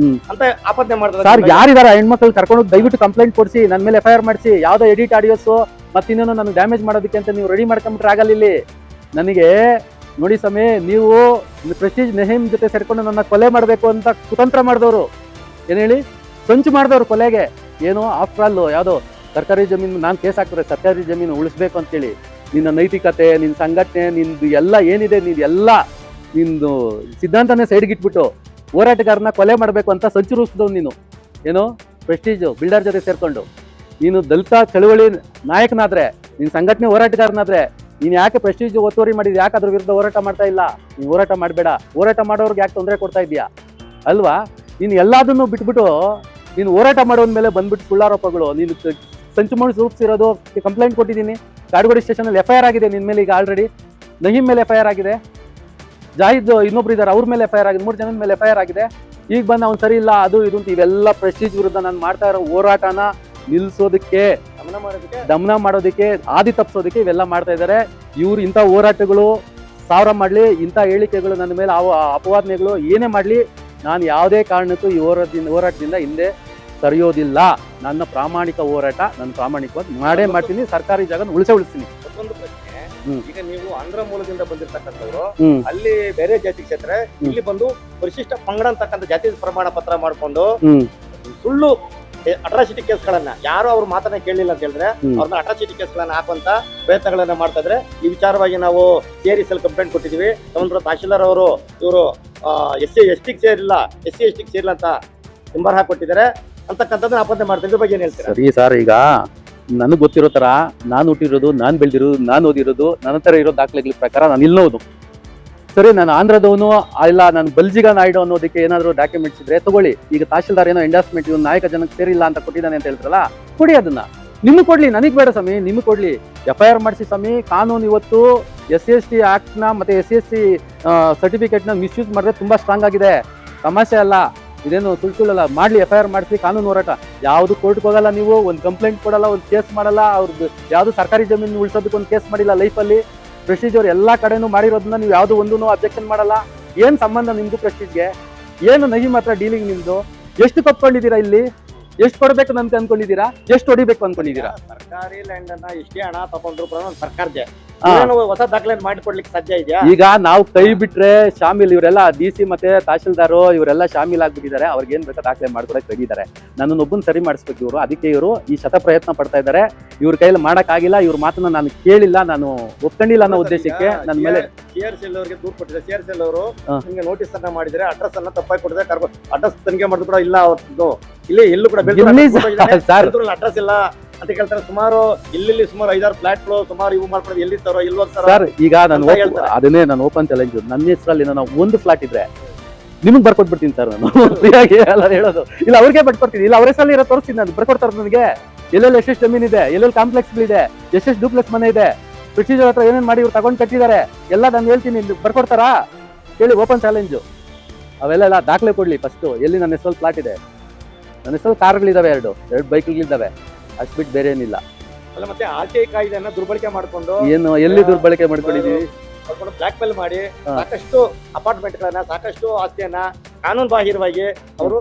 ಅಂತ ಆಪಾದನೆ ಮಾಡ್ತಾರೆ. ಸರ್ ಯಾರಿದಾರ ಹೆಣ್ಮಕ್ಳು ಕರ್ಕೊಂಡು ದಯವಿಟ್ಟು ಕಂಪ್ಲೇಂಟ್ ಕೊಡಿಸಿ, ನನ್ನ ಮೇಲೆ FIR ಮಾಡಿಸಿ. ಯಾವ್ದೋ ಎಡಿಟ್ ಆಡಿಯೋಸ್ ಮತ್ತಿನ್ನೇನೋ ನನಗೆ ಡ್ಯಾಮೇಜ್ ಮಾಡೋದಕ್ಕೆ ಅಂತ ನೀವು ರೆಡಿ ಮಾಡ್ಕೊಂಡ್ಬಿಟ್ರೆ ಆಗಲ್ಲ. ಇಲ್ಲಿ ನನಗೆ ನೋಡಿ ಸಮಯ, ನೀವು ಪ್ರೆಸ್ಟೀಜ್ ನಹೀಮ್ ಜೊತೆ ಸೇರ್ಕೊಂಡು ನನ್ನ ಕೊಲೆ ಮಾಡಬೇಕು ಅಂತ ಕುತಂತ್ರ ಮಾಡಿದವರು, ಏನ್ ಹೇಳಿ ಸಂಚು ಮಾಡಿದವರು ಕೊಲೆಗೆ. ಏನು ಆಫ್ಟರ್ ಆಲ್ ಯಾವುದೋ ಸರ್ಕಾರಿ ಜಮೀನು ನಾನು ಕೇಸ್ ಹಾಕ್ತಾರೆ, ಸರ್ಕಾರಿ ಜಮೀನು ಉಳಿಸ್ಬೇಕು ಅಂತೇಳಿ. ನಿನ್ನ ನೈತಿಕತೆ, ನಿನ್ನ ಸಂಘಟನೆ, ನಿಂದು ಎಲ್ಲ ಏನಿದೆ, ನಿಂದು ಸಿದ್ಧಾಂತನೇ ಸೈಡ್ಗಿಟ್ಬಿಟ್ಟು ಹೋರಾಟಗಾರನ ಕೊಲೆ ಮಾಡಬೇಕು ಅಂತ ಸಂಚು ರೂಪಿಸಿದವ್ ನೀನು. ಏನು ಪ್ರೆಸ್ಟೀಜ್ ಬಿಲ್ಡರ್ ಜೊತೆ ಸೇರ್ಕೊಂಡು ನೀನು ದಲಿತ ಚಳವಳಿ ನಾಯಕನಾದ್ರೆ, ನಿನ್ನ ಸಂಘಟನೆ ಹೋರಾಟಗಾರನಾದ್ರೆ, ನೀನು ಯಾಕೆ ಪ್ರೆಸ್ಟೀಜ್ ಒತ್ತುವರಿ ಮಾಡಿದ್ಯಾ? ಯಾಕೆ ಅದ್ರ ವಿರುದ್ಧ ಹೋರಾಟ ಮಾಡ್ತಾ ಇಲ್ಲ? ನೀನು ಹೋರಾಟ ಮಾಡಬೇಡ. ಹೋರಾಟ ಮಾಡೋರ್ಗೆ ಯಾಕೆ ತೊಂದರೆ ಕೊಡ್ತಾ ಇದೆಯಾ ಅಲ್ವಾ? ನೀನು ಎಲ್ಲದನ್ನು ಬಿಟ್ಬಿಟ್ಟು ನೀನು ಹೋರಾಟ ಮಾಡೋನ್ ಮೇಲೆ ಬಂದ್ಬಿಟ್ಟು ಸುಳ್ಳಾರೋಪಗಳು, ನೀನು ಸಂಚು ಮಾಡಿ ರೂಪಿಸಿರೋದು. ಕಂಪ್ಲೇಂಟ್ ಕೊಟ್ಟಿದ್ದೀನಿ, ಕಾಡುಗೋಡಿ ಸ್ಟೇಷನಲ್ಲಿ FIR ಆಗಿದೆ ನಿನ್ನ ಮೇಲೆ. ಈಗ ಆಲ್ರೆಡಿ ನಹೀಮ್ ಮೇಲೆ FIR ಆಗಿದೆ, ಜಾಹಿದ್ ಇನ್ನೊಬ್ರು ಇದ್ದಾರೆ ಅವ್ರ ಮೇಲೆ FIR ಆಗಿದೆ, 3 ಜನದ ಮೇಲೆ FIR ಆಗಿದೆ. ಈಗ ಬಂದು ಅವ್ನು ಸರಿ ಇಲ್ಲ ಅದು ಇದು ಅಂತ ಇವೆಲ್ಲ ಪ್ರೆಸ್ಟೀಜ್ ವಿರುದ್ಧ ನಾನು ಮಾಡ್ತಾ ಇರೋ ಹೋರಾಟನ ನಿಲ್ಸೋದಕ್ಕೆ, ದಮನ ಮಾಡೋದಕ್ಕೆ, ಆದಿ ತಪ್ಪಿಸೋದಕ್ಕೆ ಇವೆಲ್ಲ ಮಾಡ್ತಾ ಇದ್ದಾರೆ ಇವ್ರು. ಇಂಥ ಹೋರಾಟಗಳು 1000 ಮಾಡಲಿ, ಇಂಥ ಹೇಳಿಕೆಗಳು ನನ್ನ ಮೇಲೆ ಅಪವಾದನೆಗಳು ಏನೇ ಮಾಡಲಿ, ನಾನು ಯಾವುದೇ ಕಾರಣಕ್ಕೂ ಈ ಹೋರಾಟದಿಂದ ಹಿಂದೆ ಸರಿಯೋದಿಲ್ಲ. ನನ್ನ ಪ್ರಾಮಾಣಿಕ ಹೋರಾಟ ನಾನು ಪ್ರಾಮಾಣಿಕವಾಗಿ ಮಾಡೇ ಮಾಡ್ತೀನಿ. ಸರ್ಕಾರಿ ಜಾಗ ಉಳಿಸ್ತೀನಿ. ಮತ್ತೊಂದು ಪ್ರಶ್ನೆ, ಈಗ ನೀವು ಆಂಧ್ರ ಮೂಲದಿಂದ ಬಂದಿರ್ತಕ್ಕಂಥವ್ರು, ಅಲ್ಲಿ ಬೇರೆ ಜಾತಿ ಕ್ಷೇತ್ರ, ಇಲ್ಲಿ ಬಂದು ಪರಿಶಿಷ್ಟ ಪಂಗಡ ಅಂತಕ್ಕಂಥ ಜಾತಿ ಪ್ರಮಾಣ ಪತ್ರ ಮಾಡ್ಕೊಂಡು ಸುಳ್ಳು ಅಟ್ರಾಸಿಟಿ ಕೇಸ್ಗಳನ್ನ, ಯಾರು ಅವ್ರ ಮಾತನ್ನ ಕೇಳಲಿಲ್ಲ ಅಂತ ಹೇಳಿದ್ರೆ ಅವ್ರನ್ನ ಅಟ್ರಾಸಿಟಿ ಕೇಸ್ಗಳನ್ನ ಹಾಕುವಂತ ಪ್ರಯತ್ನಗಳನ್ನ ಮಾಡ್ತಾ ಇದ್ರೆ. ಈ ವಿಚಾರವಾಗಿ ನಾವು CRS ಕಂಪ್ಲೇಂಟ್ ಕೊಟ್ಟಿದೀವಿ. ತಹಶೀಲ್ದಾರ್ ಅವರು ಇವರು SC ST ಸೇರಿಲ್ಲ, SC ST ಸೇರಿಲ್ಲ ಅಂತ ನಿಂಬರ್ ಹಾಕೊಟ್ಟಿದ್ದಾರೆ ಅಂತಕ್ಕಂಥದ್ದನ್ನ ಆಪಾದನೆ ಮಾಡ್ತಾ ಇದ್ರ ಬಗ್ಗೆ ಏನ್ ಹೇಳ್ತೀರಾ? ಸರಿ ಸರ್, ಈಗ ನನಗೆ ಗೊತ್ತಿರೋ ತರ ನಾನು ಹುಟ್ಟಿರೋದು, ನಾನು ಬೆಳೆದಿರೋದು, ನಾನು ಓದಿರೋದು, ನನ್ನ ಹತ್ರ ಇರೋ ದಾಖಲೆಗಳ ಪ್ರಕಾರ ನಾನು ಇಲ್ಲೋದು ಸರಿ. ನಾನು ಆಂಧ್ರದವನು ಇಲ್ಲ, ನಾನು ಬಲ್ಜಿಗ ನಾಯ್ಡು ಅನ್ನೋದಕ್ಕೆ ಏನಾದ್ರು ಡಾಕ್ಯುಮೆಂಟ್ಸ್ ಇದ್ರೆ ತಗೊಳ್ಳಿ. ಈಗ ತಹಶೀಲ್ದಾರ್ ಏನೋ ಎಂಡಾಸ್ಮೆಂಟ್ ಇವ್ನು ನಾಯಕ ಜನಕ್ಕೆ ಸೇರಿಲ್ಲ ಅಂತ ಕೊಟ್ಟಿದ್ದಾನೆ ಅಂತ ಹೇಳ್ತಾರಲ್ಲ, ಕೊಡಿ ಅದನ್ನ. ನಿಮ್ಗೆ ಕೊಡ್ಲಿ, ನನಗೆ ಬೇಡ ಸ್ವಾಮಿ, ನಿಮ್ಗೆ ಕೊಡ್ಲಿ. FIR ಮಾಡಿಸಿ ಸ್ವಾಮಿ. ಕಾನೂನು ಇವತ್ತು SC/ST ಆಕ್ಟ್ನ ಮತ್ತೆ SC/ST ಸರ್ಟಿಫಿಕೇಟ್ನ ಮಿಸ್ಯೂಸ್ ಮಾಡಿದ್ರೆ ತುಂಬಾ ಸ್ಟ್ರಾಂಗ್ ಆಗಿದೆ. ತಮಾಷೆ ಅಲ್ಲ ಇದೇನು, ಸುಳ್ಳು ಮಾಡ್ಲಿ. FIR ಮಾಡಿಸಿ, ಕಾನೂನು ಹೋರಾಟ. ಯಾವ್ದು ಕೋರ್ಟ್ಗೆ ಹೋಗಲ್ಲ ನೀವು, ಒಂದು ಕಂಪ್ಲೇಂಟ್ ಕೊಡಲ್ಲ, ಒಂದು ಕೇಸ್ ಮಾಡಲ್ಲ. ಅವ್ರದ್ದು ಯಾವ್ದು ಸರ್ಕಾರಿ ಜಮೀನು ಉಳಿಸೋದಕ್ಕೆ ಒಂದು ಕೇಸ್ ಮಾಡಿಲ್ಲ ಲೈಫಲ್ಲಿ. ಪ್ರೆಸ್ಟೀಜ್ ಅವ್ರು ಎಲ್ಲಾ ಕಡೆನೂ ಮಾಡಿರೋದನ್ನ ನೀವು ಯಾವ್ದು ಒಂದೂ ಅಬ್ಜೆಕ್ಷನ್ ಮಾಡಲ್ಲ. ಏನ್ ಸಂಬಂಧ ನಿಮ್ದು ಪ್ರೆಸ್ಟೀಜ್ಗೆ? ಏನು ನಹೀಮ್ ಹತ್ರ ಡೀಲಿಂಗ್ ನಿಮ್ದು? ಎಷ್ಟು ಕಪ್ಕೊಂಡಿದ್ದೀರಾ ಇಲ್ಲಿ? ಎಷ್ಟು ಕೊಡ್ಬೇಕು ಅಂತ ಅನ್ಕೊಂಡಿದ್ದೀರಾ? ಎಷ್ಟು ಹೊಡಿಬೇಕು ಅನ್ಕೊಂಡಿದ್ದೀರಾ? ಸರ್ಕಾರಿ ಲ್ಯಾಂಡ್ ಅನ್ನ ಎಷ್ಟೇ ಹಣ ತಗೊಂಡ್ರು ಕೂಡ ಸರ್ಕಾರದೇ ಹೊಸ ದಾಖಲೆ ಮಾಡಿಕೊಡ್ಲಿಕ್ಕೆ ಸಾಧ್ಯ ಇದೆಯಾ? ಈಗ ನಾವು ಕೈ ಬಿಟ್ರೆ ಶಾಮಿಲ್, ಇವರೆಲ್ಲ DC ಮತ್ತೆ ತಹಶೀಲ್ದಾರು ಇವರೆಲ್ಲ ಶಾಮಿಲ್ ಆಗ್ಬಿಟ್ಟಿದ್ದಾರೆ. ಅವ್ರಿಗೆ ಏನ್ ಬೇಕಾ ದಾಖಲೆ ಮಾಡ್ಕೊಡಕ್ ತೆಗಿದ್ದಾರೆ. ನನ್ನನ್ನೊಬ್ಬನ್ ಸರಿ ಮಾಡಿಸ್ಬೇಕು ಇವರು. ಅದಕ್ಕೆ ಇವರು ಈ ಶತ ಪ್ರಯತ್ನ ಪಡ್ತಾ ಇದ್ದಾರೆ. ಇವ್ರ ಕೈಯಲ್ಲಿ ಮಾಡಕ್ ಆಗಿಲ್ಲ. ಇವ್ರ ಮಾತನ್ನ ನಾನು ಕೇಳಿಲ್ಲ, ನಾನು ಒಪ್ಕೊಂಡಿಲ್ಲ ಅನ್ನೋ ಉದ್ದೇಶಕ್ಕೆ ನನ್ನ ಮೇಲೆ CRS ಅವರಿಗೆ ದೂರು ಕೊಟ್ಟಿದೆ. CRS ಅವರು ನಿಮಗೆ ನೋಟಿಸ್ ಅನ್ನ ಮಾಡಿದ್ರೆ, ಅಡ್ರೆಸ್ ಅನ್ನ ತಪ್ಪಾಗಿ ಕೊಟ್ಟಿದೆ. ಅಡ್ರೆಸ್ ತನಿಖೆ ಮಾಡಿದ್ರು ಕೂಡ ಇಲ್ಲ, ಅವ್ರದ್ದು ಇಲ್ಲಿ ಎಲ್ಲೂ ಕೂಡ ಅಡ್ರೆಸ್ ಇಲ್ಲ ಅಂತ ಕೇಳ್ತಾರೆ. ಸುಮಾರು ಇಲ್ಲಿ ಸುಮಾರು 5-6 ಫ್ಲಾಟ್ಗಳು ಸುಮಾರು ಇವು ಮಾಡ್ಕೊಂಡು ಎಲ್ಲಿರ್ತಾರೋ ಇಲ್ವೋಗ್ತಾರೋ. ಸರ್ ಈಗ ಅದನ್ನೇ ನಾನು ಓಪನ್ ಚಾಲೆಂಜ್, ನನ್ನ ಹೆಸರಲ್ಲಿ ನಾನು ಒಂದು ಫ್ಲಾಟ್ ಇದ್ರೆ ನಿಮ್ಗೆ ಬರ್ಕೊಟ್ಬಿಡ್ತೀನಿ ಸರ್. ನಾನು ಎಲ್ಲ ಹೇಳೋದು ಇಲ್ಲ, ಅವ್ರಿಗೆ ಬರ್ಕೊಡ್ತೀನಿ. ಇಲ್ಲ ಅವ್ರ ಹೆಸರಲ್ಲಿ ಇರೋ ತೋರಿಸ್ತೀನಿ, ನಾನು ಬರ್ಕೊಡ್ತಾರೆ ನನಗೆ. ಎಲ್ಲೆಲ್ಲಿ ಎಷ್ಟೆಷ್ಟು ಜಮೀನ್ ಇದೆ, ಎಲ್ಲೆಲ್ಲಿ ಕಾಂಪ್ಲೆಕ್ಸ್ಗಳಿದೆ, ಎಷ್ಟೆಷ್ಟು ಡೂಪ್ಲೆಕ್ಸ್ ಮನೆ ಇದೆ, ಪ್ರೊಸೀಜರ್ ಹತ್ರ ಏನೇನು ಮಾಡಿ ಇವ್ರು ತಗೊಂಡು ಕಟ್ಟಿದ್ದಾರೆ ಎಲ್ಲ ನಾನು ಹೇಳ್ತೀನಿ. ಬರ್ಕೊಡ್ತಾರಾ ಹೇಳಿ? Open challenge. ಅವೆಲ್ಲ ದಾಖಲೆ ಕೊಡ್ಲಿ ಫಸ್ಟ್. ಎಲ್ಲಿ ನನ್ನ ಹೆಸರಲ್ಲಿ ಫ್ಲಾಟ್ ಇದೆ, ನನ್ನ ಹೆಸರಲ್ಲಿ ಕಾರ್ಗಳಿದಾವೆ, 2 ಬೈಕ್ಗಳಿದ್ದಾವೆ, ಅಷ್ಟು ಬಿಟ್ಟು ಬೇರೆ ಏನಿಲ್ಲ. ಅಲ್ಲ ಮತ್ತೆ RTI ಕಾಯ್ದೆಯನ್ನ ದುರ್ಬಳಕೆ ಮಾಡ್ಕೊಂಡು ಏನು ಎಲ್ಲಿ ದುರ್ಬಳಕೆ ಮಾಡ್ಕೊಂಡಿದೀವಿ? ಬ್ಲಾಕ್ ಮೇಲ್ ಮಾಡಿ ಸಾಕಷ್ಟು ಅಪಾರ್ಟ್ಮೆಂಟ್ ಗಳನ್ನ, ಸಾಕಷ್ಟು ಆಸ್ತಿಯನ್ನ ಕಾನೂನು ಬಾಹಿರವಾಗಿ ಅವರು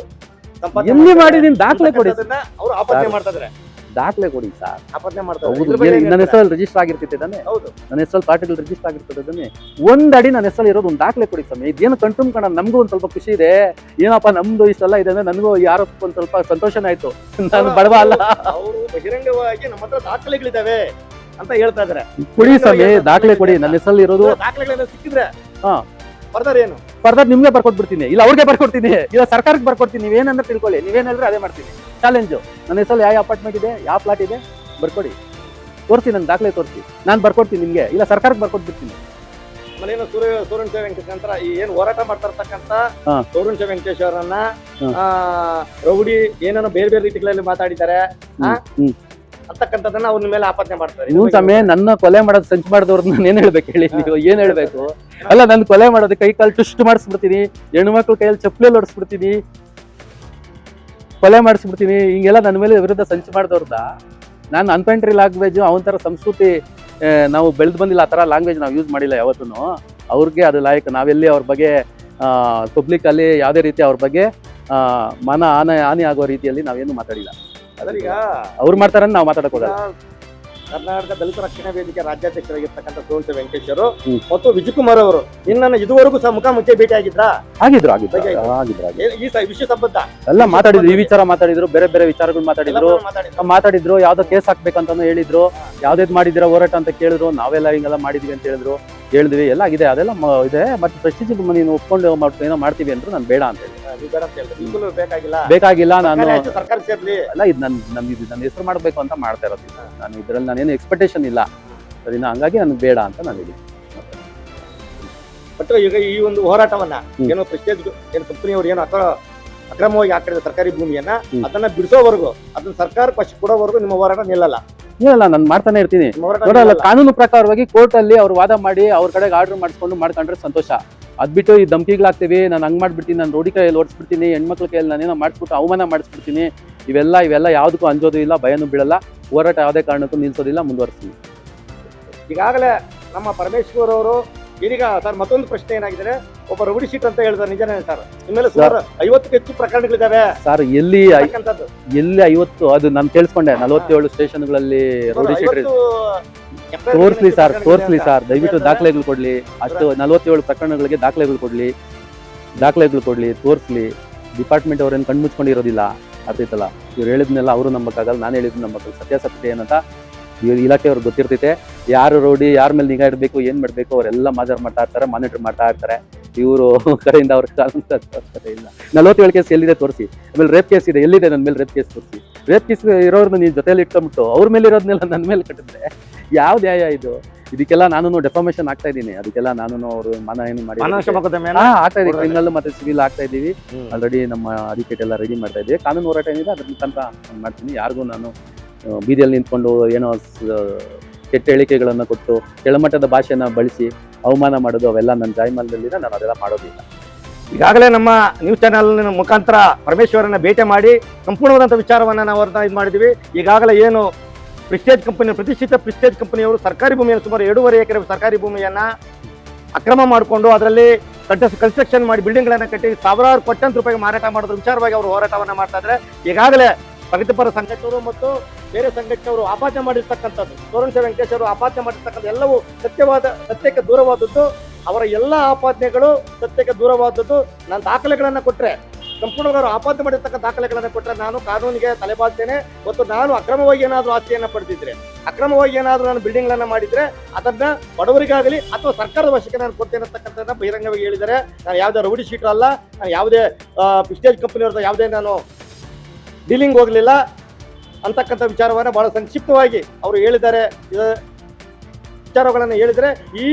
ಎಲ್ಲಿ ಮಾಡಿದೀನಿ ದಾಖಲೆ ಕೊಡಿ. ಅವರು ಆಪಾದನೆ ಮಾಡ್ತಾ ಇದ್ದಾರೆ. ದಾಖಲೆ ಕೊಡಿ ಸರ್. ಆಪಾದನೆ ಮಾಡ್ತಾರೆ. ನನ್ನ ಹೆಸರಲ್ಲಿ ರಿಜಿಸ್ಟರ್ ಆಗಿರ್ತೈತೆ ತಾನೆ? ಹೌದು, ನನ್ನ ಹೆಸರಲ್ಲಿ ಪಾರ್ಟಿಗಳು ರಿಜಿಸ್ಟರ್ ಆಗಿರ್ತದೆ ತಾನೆ? ಒಂದ್ ಅಡಿ ನನ್ನ ಹೆಸರಲ್ಲಿ ಇರೋದು ಒಂದು ದಾಖಲೆ ಕೊಡಿ ಸ್ವಾಮಿ. ಇದೇನು ಕಂಟ್ರೋಲ್ ಕಣ, ನಮಗೂ ಒಂದ್ ಸ್ವಲ್ಪ ಖುಷಿ ಇದೆ. ಏನಪ್ಪ ನಮ್ದು ಇಷ್ಟೆಲ್ಲ ಇದೆ ಅಂದ್ರೆ ನನಗೂ ಯಾರೋ ಒಂದ್ ಸ್ವಲ್ಪ ಸಂತೋಷನ ಆಯ್ತು. ನಾನು ಬಡವ ಅಲ್ಲ. ಅವರು ಬಹಿರಂಗವಾಗಿ ನಮ್ಮ ಹತ್ರ ದಾಖಲೆಗಳಿದಾವೆ ಅಂತ ಹೇಳ್ತಾ ಇದಾರೆ. ಕೊಡಿ ಸ್ವಾಮಿ, ದಾಖಲೆ ಕೊಡಿ. ನನ್ನ ಹೆಸರಲ್ಲಿ ಇರೋದು ದಾಖಲೆಗಳನ್ನ ಸಿಕ್ಕಿದ್ರೆ ಫರ್ದರ್ ಏನು ಫರ್ದರ್ ನಿಮ್ಗೆ ಬರ್ಕೊಟ್ಬಿಡ್ತೀನಿ, ಇಲ್ಲ ಅವ್ರಿಗೆ ಬರ್ಕೊಡ್ತೀನಿ, ಇಲ್ಲ ಸರ್ಕಾರಕ್ಕೆ ಬರ್ಕೊಡ್ತೀನಿ. ನೀವೇನಂದ್ರೆ ತಿಳ್ಕೊಳ್ಳಿ, ನೀವೇನ್ ಹೇಳಿದ್ರೆ ಅದೇ ಮಾಡ್ತೀನಿ. ಚಾಲೆಂಜು. ನನ್ನ ಹೆಸರು ಯಾವ ಅಪಾರ್ಟ್ಮೆಂಟ್ ಇದೆ, ಯಾವ ಪ್ಲಾಟ್ ಇದೆ ಬರ್ಕೊಡಿ, ತೋರಿಸಿ, ನನ್ನ ದಾಖಲೆ ತೋರಿಸಿ, ನಾನು ಬರ್ಕೊಡ್ತೀನಿ ನಿಮ್ಗೆ, ಇಲ್ಲ ಸರ್ಕಾರಕ್ಕೆ ಬರ್ಕೊಟ್ಬಿಡ್ತೀನಿ. ಆಮೇಲೆ ಏನು ಸೂರ್ಯನ್ ಶ ವೆಂಕಟೇಶ್ ನಂತರ ಈ ಏನು ಹೋರಾಟ ಮಾಡ್ತಾ ಇರ್ತಕ್ಕಂತ ಹಾ. ಸೂರ್ಯನ್ ಶ ವೆಂಕಟೇಶ್ ಅವರನ್ನ ಹಾ. ರೌಡಿ ಏನೇನೋ ಬೇರೆ ಬೇರೆ ರೀತಿಗಳಲ್ಲಿ ಮಾತಾಡಿದ್ದಾರೆ ಹ್ಮ್. ಅಂತಕ್ಕಂಥದ್ದನ್ನ ಅವ್ರ ಮೇಲೆ ಆಪಾದನೆ ಮಾಡ್ತಾರೆ. ನೀವು ಸಮಯ ನನ್ನ ಕೊಲೆ ಮಾಡೋದು ಸಂಚು ಮಾಡಿದವ್ರನ್ನ ನಾನು ಏನ್ ಹೇಳ್ಬೇಕು ಹೇಳಿ, ನೀವು ಏನ್ ಹೇಳ್ಬೇಕು? ಅಲ್ಲ, ನನ್ನ ಕೊಲೆ ಮಾಡೋದು ಕೈ ಕಾಲು ಟುಸ್ಟ್ ಮಾಡಿಸ್ಬಿಡ್ತೀನಿ, ಹೆಣ್ಮಕ್ಳು ಕೈಯಲ್ಲಿ ಚಪ್ಪಲಿ ಹೊಡಿಸ್ಬಿಡ್ತೀನಿ, ಕೊಲೆ ಮಾಡಿಸ್ಬಿಡ್ತೀನಿ, ಹಿಂಗೆಲ್ಲ ನನ್ನ ಮೇಲೆ ವಿರುದ್ಧ ಸಂಚು ಮಾಡಿದವ್ರದ ನಾನು ಅನ್ಪೆಂಟ್ರಿ ಲ್ಯಾಂಗ್ವೇಜ್ ಅವನ ತರ ಸಂಸ್ಕೃತಿ ನಾವು ಬೆಳೆದು ಬಂದಿಲ್ಲ, ಆ ತರ ಲ್ಯಾಂಗ್ವೇಜ್ ನಾವು ಯೂಸ್ ಮಾಡಿಲ್ಲ ಯಾವತ್ತೂ. ಅವ್ರಿಗೆ ಅದು ಲಾಯಕ್. ನಾವೆಲ್ಲಿ ಅವ್ರ ಬಗ್ಗೆ ಪಬ್ಲಿಕ್ ಅಲ್ಲಿ ಯಾವುದೇ ರೀತಿ ಅವ್ರ ಬಗ್ಗೆ ಮನ ಹಾನಿ ಆಗೋ ರೀತಿಯಲ್ಲಿ ನಾವೇನು ಮಾತಾಡಿಲ್ಲ. ಅದ್ರ ಈಗ ಅವ್ರು ಮಾಡ್ತಾರ ನಾವು ಮಾತಾಡಕ್ ಹೋಗಲ್ಲ. ಕರ್ನಾಟಕ ದಲಿತ ರಕ್ಷಣಾ ವೇದಿಕೆ ರಾಜ್ಯಾಧ್ಯಕ್ಷರಾಗಿರ್ತಕ್ಕಂಥ ಸೂರ್ಯನ್ ಶ ವೆಂಕಟೇಶ್ ಅವರು ಮತ್ತು ವಿಜಯಕುಮಾರ್ ಅವರು ನಿನ್ನನ್ನು ಇದುವರೆಗೂ ಸಹ ಮುಖಾಮುಖಿ ಭೇಟಿ ಆಗಿದ್ರಾ? ಆಗಿದ್ರು ಈ ವಿಷಯ ಸಂಬಂಧ ಎಲ್ಲ ಮಾತಾಡಿದ್ರು, ಈ ವಿಚಾರ ಮಾತಾಡಿದ್ರು, ಬೇರೆ ಬೇರೆ ವಿಚಾರಗಳು ಮಾತಾಡಿದ್ರು. ಮಾತಾಡಿದ್ರು. ಯಾವ್ದೋ ಕೇಸ್ ಹಾಕ್ಬೇಕಂತಾನು ಹೇಳಿದ್ರು, ಯಾವ್ದೇದ್ ಮಾಡಿದಿರ ಹೋರಾಟ ಅಂತ ಕೇಳಿದ್ರು, ನಾವೆಲ್ಲ ಹಿಂಗೆಲ್ಲ ಮಾಡಿದ್ವಿ ಅಂತ ಹೇಳಿದ್ರು, ಹೇಳಿದ್ವಿ, ಎಲ್ಲ ಇದೆ, ಅದೆಲ್ಲ ಇದೆ. ಮತ್ತೆ ಪ್ರೆಸ್ಟೀಜ್ ನೀನು ಒಪ್ಕೊಂಡು ಏನೋ ಮಾಡ್ತೀವಿ ಅಂದ್ರು ನಾನು ಬೇಡ ಅಂತ ಹೇಳಿ. ಬೇಕಾಗಿಲ್ಲ, ನಾನು ಸರ್ಕಾರ ಸೇರ್ಲಿ ಅಲ್ಲ, ಇದು ನನ್ನ ಹೆಸರು ಮಾಡ್ಬೇಕು ಅಂತ ಮಾಡ್ತಾ ಇರೋದು. ನಾನು ಇದ್ರಲ್ಲಿ ನಾನೇನು ಎಕ್ಸ್ಪೆಕ್ಟೇಷನ್ ಇಲ್ಲ, ಸರಿನಾ? ಹಂಗಾಗಿ ನನ್ಗೆ ಬೇಡ ಅಂತ ನಾನು ಹೇಳಿ. ಬಟ್ ಈಗ ಈ ಒಂದು ಹೋರಾಟವನ್ನ ಏನೋ ಪ್ರೆಸ್ಟೇಜ್ ಏನು ಕಂಪನಿಯವರು ಏನು ಅಕ್ರಮವಾಗಿ ಹಾಕಿದ ಸರ್ಕಾರಿ ಭೂಮಿಯನ್ನ ಅದನ್ನ ಬಿಡಿಸೋವರೆಗೂ, ಅದನ್ನ ಸರ್ಕಾರ ಪಕ್ಷ ಕೊಡೋವರೆಗೂ ನಿಮ್ಮ ಹೋರಾಟ ನಿಲ್ಲಲ್ಲ. ಇಲ್ಲ, ನಾನು ಮಾಡ್ತಾನೆ ಇರ್ತೀನಿ. ನೋಡಲ್ಲ, ಕಾನೂನು ಪ್ರಕಾರವಾಗಿ ಕೋರ್ಟ್ ಅಲ್ಲಿ ಅವ್ರು ವಾದ ಮಾಡಿ ಅವ್ರ ಕಡೆಗೆ ಆರ್ಡರ್ ಮಾಡಿಸ್ಕೊಂಡು ಮಾಡ್ಕೊಂಡ್ರೆ ಸಂತೋಷ. ಅದ್ಬಿಟ್ಟು ಈ ಧಮ್ಕಿಗಳಾಗ್ತೀವಿ, ನಾನು ಹಂಗ್ ಮಾಡ್ಬಿಡ್ತೀನಿ, ನಾನು ರೋಡಿ ಕೈಯಲ್ಲಿ ಓಡಿಸ್ಬಿಡ್ತೀನಿ, ಹೆಣ್ಮಕ್ಳ ಕೈಯಲ್ಲಿ ನಾನೇನೋ ಮಾಡಿಸ್ಬಿಟ್ಟು ಅವಮಾನ ಮಾಡಿಸ್ಬಿಡ್ತೀನಿ, ಇವೆಲ್ಲ ಯಾವುದಕ್ಕೂ ಅಂಜೋದು ಇಲ್ಲ, ಭಯನೂ ಬೀಳಲ್ಲ. ಹೋರಾಟ ಯಾವುದೇ ಕಾರಣಕ್ಕೂ ನಿಲ್ಸೋದಿಲ್ಲ, ಮುಂದುವರಿಸ್ತೀನಿ. ಈಗಾಗಲೇ ನಮ್ಮ ಪರಮೇಶ್ವರ್ ಅವರು ಇದೀಗ ಸರ್ ಮತ್ತೊಂದು ಪ್ರಶ್ನೆ ಏನಾಗಿದೆ, ಒಬ್ಬ ರೌಡಿ ಶೀಟ್ ಅಂತ ಹೇಳಿದ್ರೆ ನಿಜನೇ ಸರ್? ನಿಮ್ಮೇಲೆ ಸುಮಾರು 50ಕ್ಕೂ ಹೆಚ್ಚು ಪ್ರಕರಣಗಳಿದಾವೆ ಸರ್. ಎಲ್ಲಿ 50? ಅದು ನಾನು ಕೇಳಿಸ್ಕೊಂಡೆ, 47 ಸ್ಟೇಷನ್ಗಳಲ್ಲಿ ರೌಡಿ ಶೀಟ್. ತೋರಿಸ್ಲಿ ಸರ್, ದಯವಿಟ್ಟು ದಾಖಲೆಗಳು ಕೊಡ್ಲಿ. ಅಷ್ಟು 47 ಪ್ರಕರಣಗಳಿಗೆ ದಾಖಲೆಗಳು ಕೊಡ್ಲಿ, ತೋರಿಸ್ಲಿ. ಡಿಪಾರ್ಟ್ಮೆಂಟ್ ಅವ್ರೇನು ಕಣ್ಣು ಮುಚ್ಕೊಂಡಿರೋದಿಲ್ಲ, ಆಗ್ತೈತಲ್ಲ. ಇವ್ರು ಹೇಳಿದ್ನೆಲ್ಲ ಅವರು ನಂಬಕ್ಕಾಗಲ್ಲ, ನಾನು ಹೇಳಿದ್ ನಂಬಕ್ಕಲ್ಲ. ಸತ್ಯಾಸತ್ಯತೆ ಏನಂತ ಇಲಾಖೆ ಅವ್ರಿಗೆ ಗೊತ್ತಿರ್ತೈತೆ. ಯಾರು ರೌಡಿ, ಯಾರ ಮೇಲೆ ನಿಗಾ ಇಡಬೇಕು, ಏನ್ ಮಾಡ್ಬೇಕು, ಅವರೆಲ್ಲ ಮಾನಿಟರ್ ಮಾಡ್ತಾ ಇರ್ತಾರೆ. ಇವರು ಕಡೆಯಿಂದ ಅವ್ರ ಇಲ್ಲ. 47 ಕೇಸ್ ಎಲ್ಲಿದೆ ತೋರಿಸಿ. ಆಮೇಲೆ ರೇಪ್ ಕೇಸ್ ಇದೆ, ಎಲ್ಲಿದೆ ನನ್ನ ಮೇಲೆ ರೇಪ್ ಕೇಸ್ ತೋರಿಸಿ. ರೇಪ್ ಕೇಸ್ ಇರೋರ್ನ ನೀವು ಜೊತೆಲಿ ಇಟ್ಕೊಂಡ್ಬಿಟ್ಟು ಅವ್ರ ಮೇಲೆ ಇರೋದ್ನೆಲ್ಲ ನನ್ನ ಮೇಲೆ ಕಟ್ಟಿದ್ರೆ ಯಾವ ನ್ಯಾಯ ಇದು? ಇದಕ್ಕೆಲ್ಲ ನಾನು ಡೆಫಾಮೇಶನ್ ಆಗ್ತಾ ಇದ್ದೀನಿ. ಅದಕ್ಕೆಲ್ಲ ನಾನು ಅವರು ಮನ ಏನು ಮಾಡಿ ಆಗ್ತಾ ಇದೀವಿ. ಕ್ರಿಮಿನಲ್ ಮತ್ತೆ ಸಿವಿಲ್ ಆಗ್ತಾ ಇದೀವಿ. ಆಲ್ರೆಡಿ ನಮ್ಮ ಅಡಿಕೇಟ್ ಎಲ್ಲ ರೆಡಿ ಮಾಡ್ತಾ ಇದ್ದೀವಿ. ಕಾನೂನು ಹೋರಾಟ ಏನಿದೆ ಅದ್ರ ಮುಖಾಂತರ ಮಾಡ್ತೀನಿ. ಯಾರಿಗೂ ನಾನು ಬೀದಿಯಲ್ಲಿ ನಿಂತ್ಕೊಂಡು ಏನೋ ಕೆಟ್ಟ ಹೇಳಿಕೆಗಳನ್ನು ಕೊಟ್ಟು ಕೆಳಮಟ್ಟದ ಭಾಷೆನ ಬಳಸಿ ಅವಮಾನ ಮಾಡೋದು ಅವೆಲ್ಲ ನನ್ನ ಜಾಯಮಾನದಲ್ಲಿದೆ. ನಾನು ಅದೆಲ್ಲ ಮಾಡೋದಿಲ್ಲ. ಈಗಾಗಲೇ ನಮ್ಮ ನ್ಯೂಸ್ ಚಾನೆಲ್ ಮುಖಾಂತರ ಪರಮೇಶ್ವರನ್ನ ಭೇಟಿ ಮಾಡಿ ಸಂಪೂರ್ಣವಾದಂಥ ವಿಚಾರವನ್ನ ನಾವು ಇದು ಮಾಡಿದ್ವಿ. ಈಗಾಗಲೇ ಏನು ಪ್ರತಿಷ್ಠಿತ ಪ್ರಿಸ್ಟೇಜ್ ಕಂಪನಿಯವರು ಸರ್ಕಾರಿ ಭೂಮಿಯನ್ನು ಸುಮಾರು 2.5 ಎಕರೆ ಸರ್ಕಾರಿ ಭೂಮಿಯನ್ನ ಅಕ್ರಮ ಮಾಡಿಕೊಂಡು ಅದರಲ್ಲಿ ಕನ್ಸ್ಟ್ರಕ್ಷನ್ ಮಾಡಿ ಬಿಲ್ಡಿಂಗ್ಗಳನ್ನು ಕಟ್ಟಿ ಸಾವಿರಾರು ಕೋಟ್ಯಾಂತರ ರೂಪಾಯಿ ಮಾರಾಟ ಮಾಡೋದ್ರ ವಿಚಾರವಾಗಿ ಅವರು ಹೋರಾಟವನ್ನ ಮಾಡ್ತಾ ಇದ್ದಾರೆ. ಈಗಾಗಲೇ ಪ್ರಗತಿಪರ ಸಂಘಟನೆಗಳು ಮತ್ತು ಬೇರೆ ಸಂಘಟನೆಯವರು ಆಪಾದನೆ ಮಾಡಿರ್ತಕ್ಕಂಥದ್ದು, ಸೂರ್ಯನ್ ಶ ವೆಂಕಟೇಶ್ ಅವರು ಆಪಾದನೆ ಮಾಡಿರ್ತಕ್ಕಂಥ ಎಲ್ಲವೂ ಸತ್ಯಕ್ಕೆ ದೂರವಾದದ್ದು. ಅವರ ಎಲ್ಲ ಆಪಾದನೆಗಳು ಸತ್ಯಕ್ಕೆ ದೂರವಾದದ್ದು. ನಾನು ದಾಖಲೆಗಳನ್ನು ಕೊಟ್ಟರೆ, ಸಂಪೂರ್ಣವಾಗಿ ಆಪಾದನೆ ಮಾಡಿರ್ತಕ್ಕಂಥ ದಾಖಲೆಗಳನ್ನು ಕೊಟ್ಟರೆ ನಾನು ಕಾನೂನಿಗೆ ತಲೆಬಾಗ್ತೇನೆ. ಮತ್ತು ನಾನು ಅಕ್ರಮವಾಗಿ ಏನಾದರೂ ಆಸ್ತಿಯನ್ನು ಪಡೆದಿದ್ರೆ, ಅಕ್ರಮವಾಗಿ ಏನಾದರೂ ನಾನು ಬಿಲ್ಡಿಂಗ್ಗಳನ್ನು ಮಾಡಿದ್ರೆ ಅದನ್ನ ಬಡವರಿಗಾಗಲಿ ಅಥವಾ ಸರ್ಕಾರದ ವಶಕ್ಕೆ ನಾನು ಕೊಡ್ತೇನೆ ಅಂತಕ್ಕಂಥದ್ದನ್ನ ಬಹಿರಂಗವಾಗಿ ಹೇಳಿದ್ದಾರೆ. ನಾನು ಯಾವುದೇ ರೌಡಿ ಶೀಟರ್ ಅಲ್ಲ, ನಾನು ಯಾವುದೇ ಪ್ರಿಸ್ಟೇಜ್ ಕಂಪನಿಯವ್ರದ್ದು ಯಾವುದೇ ನಾನು ಡೀಲಿಂಗ್ ಹೋಗಲಿಲ್ಲ ಅಂತಕ್ಕಂಥ ವಿಚಾರವನ್ನ ಬಹಳ ಸಂಕ್ಷಿಪ್ತವಾಗಿ ಅವರು ಹೇಳಿದ್ದಾರೆ. ವಿಚಾರಗಳನ್ನು ಹೇಳಿದರೆ ಈ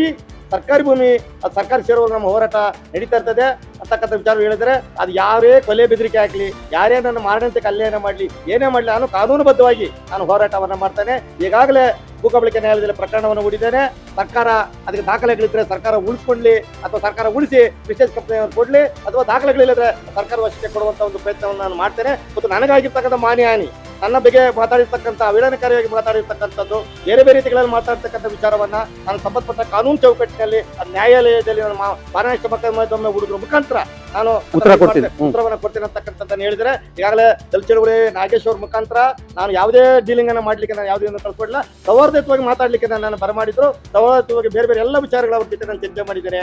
ಸರ್ಕಾರಿ ಭೂಮಿ ಅದು ಸರ್ಕಾರಿ ಸೇರುವಾಗ ನಮ್ಮ ಹೋರಾಟ ನಡೀತಾ ಇರ್ತದೆ ಅಂತಕ್ಕಂಥ ವಿಚಾರ ಹೇಳಿದರೆ, ಅದು ಯಾರೇ ಕೊಲೆ ಬೆದರಿಕೆ ಹಾಕಲಿ, ಯಾರೇ ನನ್ನ ಮಾರಣಂತೆ ಕಲ್ಯಾಣ ಮಾಡಲಿ, ಏನೇ ಮಾಡಲಿ, ನಾನು ಕಾನೂನುಬದ್ಧವಾಗಿ ನಾನು ಹೋರಾಟವನ್ನು ಮಾಡ್ತೇನೆ. ಈಗಾಗಲೇ ಭೂಕಬಳಿಕೆ ನ್ಯಾಯಾಲಯದಲ್ಲಿ ಪ್ರಕರಣವನ್ನು ಹೂಡಿದ್ದೇನೆ. ಸರ್ಕಾರ ಅದಕ್ಕೆ ದಾಖಲೆಗಳಿದ್ರೆ ಸರ್ಕಾರ ಉಳಿಸ್ಕೊಳ್ಳಿ ಅಥವಾ ಸರ್ಕಾರ ಉಳಿಸಿ ಪ್ರಿಸ್ಟೇಜ್ ಕಂಪನಿಯವರು ಕೊಡಲಿ, ಅಥವಾ ದಾಖಲೆಗಳಿಲ್ಲದ್ರೆ ಸರ್ಕಾರ ವಶಕ್ಕೆ ಕೊಡುವಂಥ ಒಂದು ಪ್ರಯತ್ನವನ್ನು ನಾನು ಮಾಡ್ತೇನೆ. ಮತ್ತು ನನಗಾಗಿರ್ತಕ್ಕಂಥ ಮಾನಹಾನಿ, ನನ್ನ ಬಗ್ಗೆ ಮಾತಾಡಿರ್ತಕ್ಕಂಥ ಅವಿಧಾನಕಾರಿಯಾಗಿ ಮಾತಾಡಿರ್ತಕ್ಕಂಥದ್ದು, ಬೇರೆ ಬೇರೆ ರೀತಿಗಳಲ್ಲಿ ಮಾತಾಡ್ತಕ್ಕಂಥ ವಿಚಾರವನ್ನ ನಾನು ಸಂಬಂಧಪಟ್ಟ ಕಾನೂನು ಚೌಕಟ್ಟಿನಲ್ಲಿ ನ್ಯಾಯಾಲಯದಲ್ಲಿ ನನ್ನ ಮಾನನಷ್ಟ ಮೊಕದ್ದಮೆ ಹೂಡುವ ಮುಖಾಂತರ ನಾನು ಉತ್ತರವನ್ನು ಕೊಡ್ತೇನೆ ಅಂತಕ್ಕಂಥದ್ದನ್ನು ಹೇಳಿದರೆ, ಈಗಾಗಲೇ ದಲಿತ ನಾಗೇಶ್ವರ ಮುಖಾಂತರ ನಾನು ಯಾವುದೇ ಡೀಲಿಂಗ್ ಅನ್ನು ಮಾಡ್ಲಿಕ್ಕೆ ನಾನು ಯಾವುದೇ ಕಳ್ಕೊಡಿಲ್ಲ. ಸೌಹಾರ್ದಯುತವಾಗಿ ಮಾತಾಡ್ಲಿಕ್ಕೆ ನಾನು ಬರಮಾಡಿದ್ರು. ಸೌಹಾರ್ದಯುತವಾಗಿ ಬೇರೆ ಬೇರೆ ಎಲ್ಲ ವಿಚಾರಗಳ ಅವ್ರ ಜೊತೆ ನಾನು ಚರ್ಚೆ ಮಾಡಿದ್ದೇನೆ.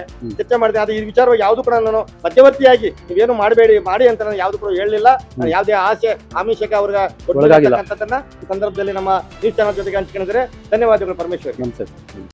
ಅದು ಈ ವಿಚಾರವಾಗಿ ಯಾವುದು ಕೂಡ ನಾನು ಮಧ್ಯವರ್ತಿಯಾಗಿ ನೀವೇನು ಮಾಡಬೇಡಿ ಮಾಡಿ ಅಂತ ನಾನು ಯಾವ್ದು ಕೂಡ ಹೇಳಲಿಲ್ಲ. ನಾನು ಯಾವುದೇ ಆಮಿಷಕ್ಕೆ ಅವ್ರಿಗೆ ಈ ಸಂದರ್ಭದಲ್ಲಿ ನಮ್ಮ ನ್ಯೂಸ್ ಚಾನಲ್ ಜೊತೆಗೆ ಹಂಚಿಕೊಂಡಿದ್ದಾರೆ. ಧನ್ಯವಾದಗಳು ಪರಮೇಶ್ವರ್.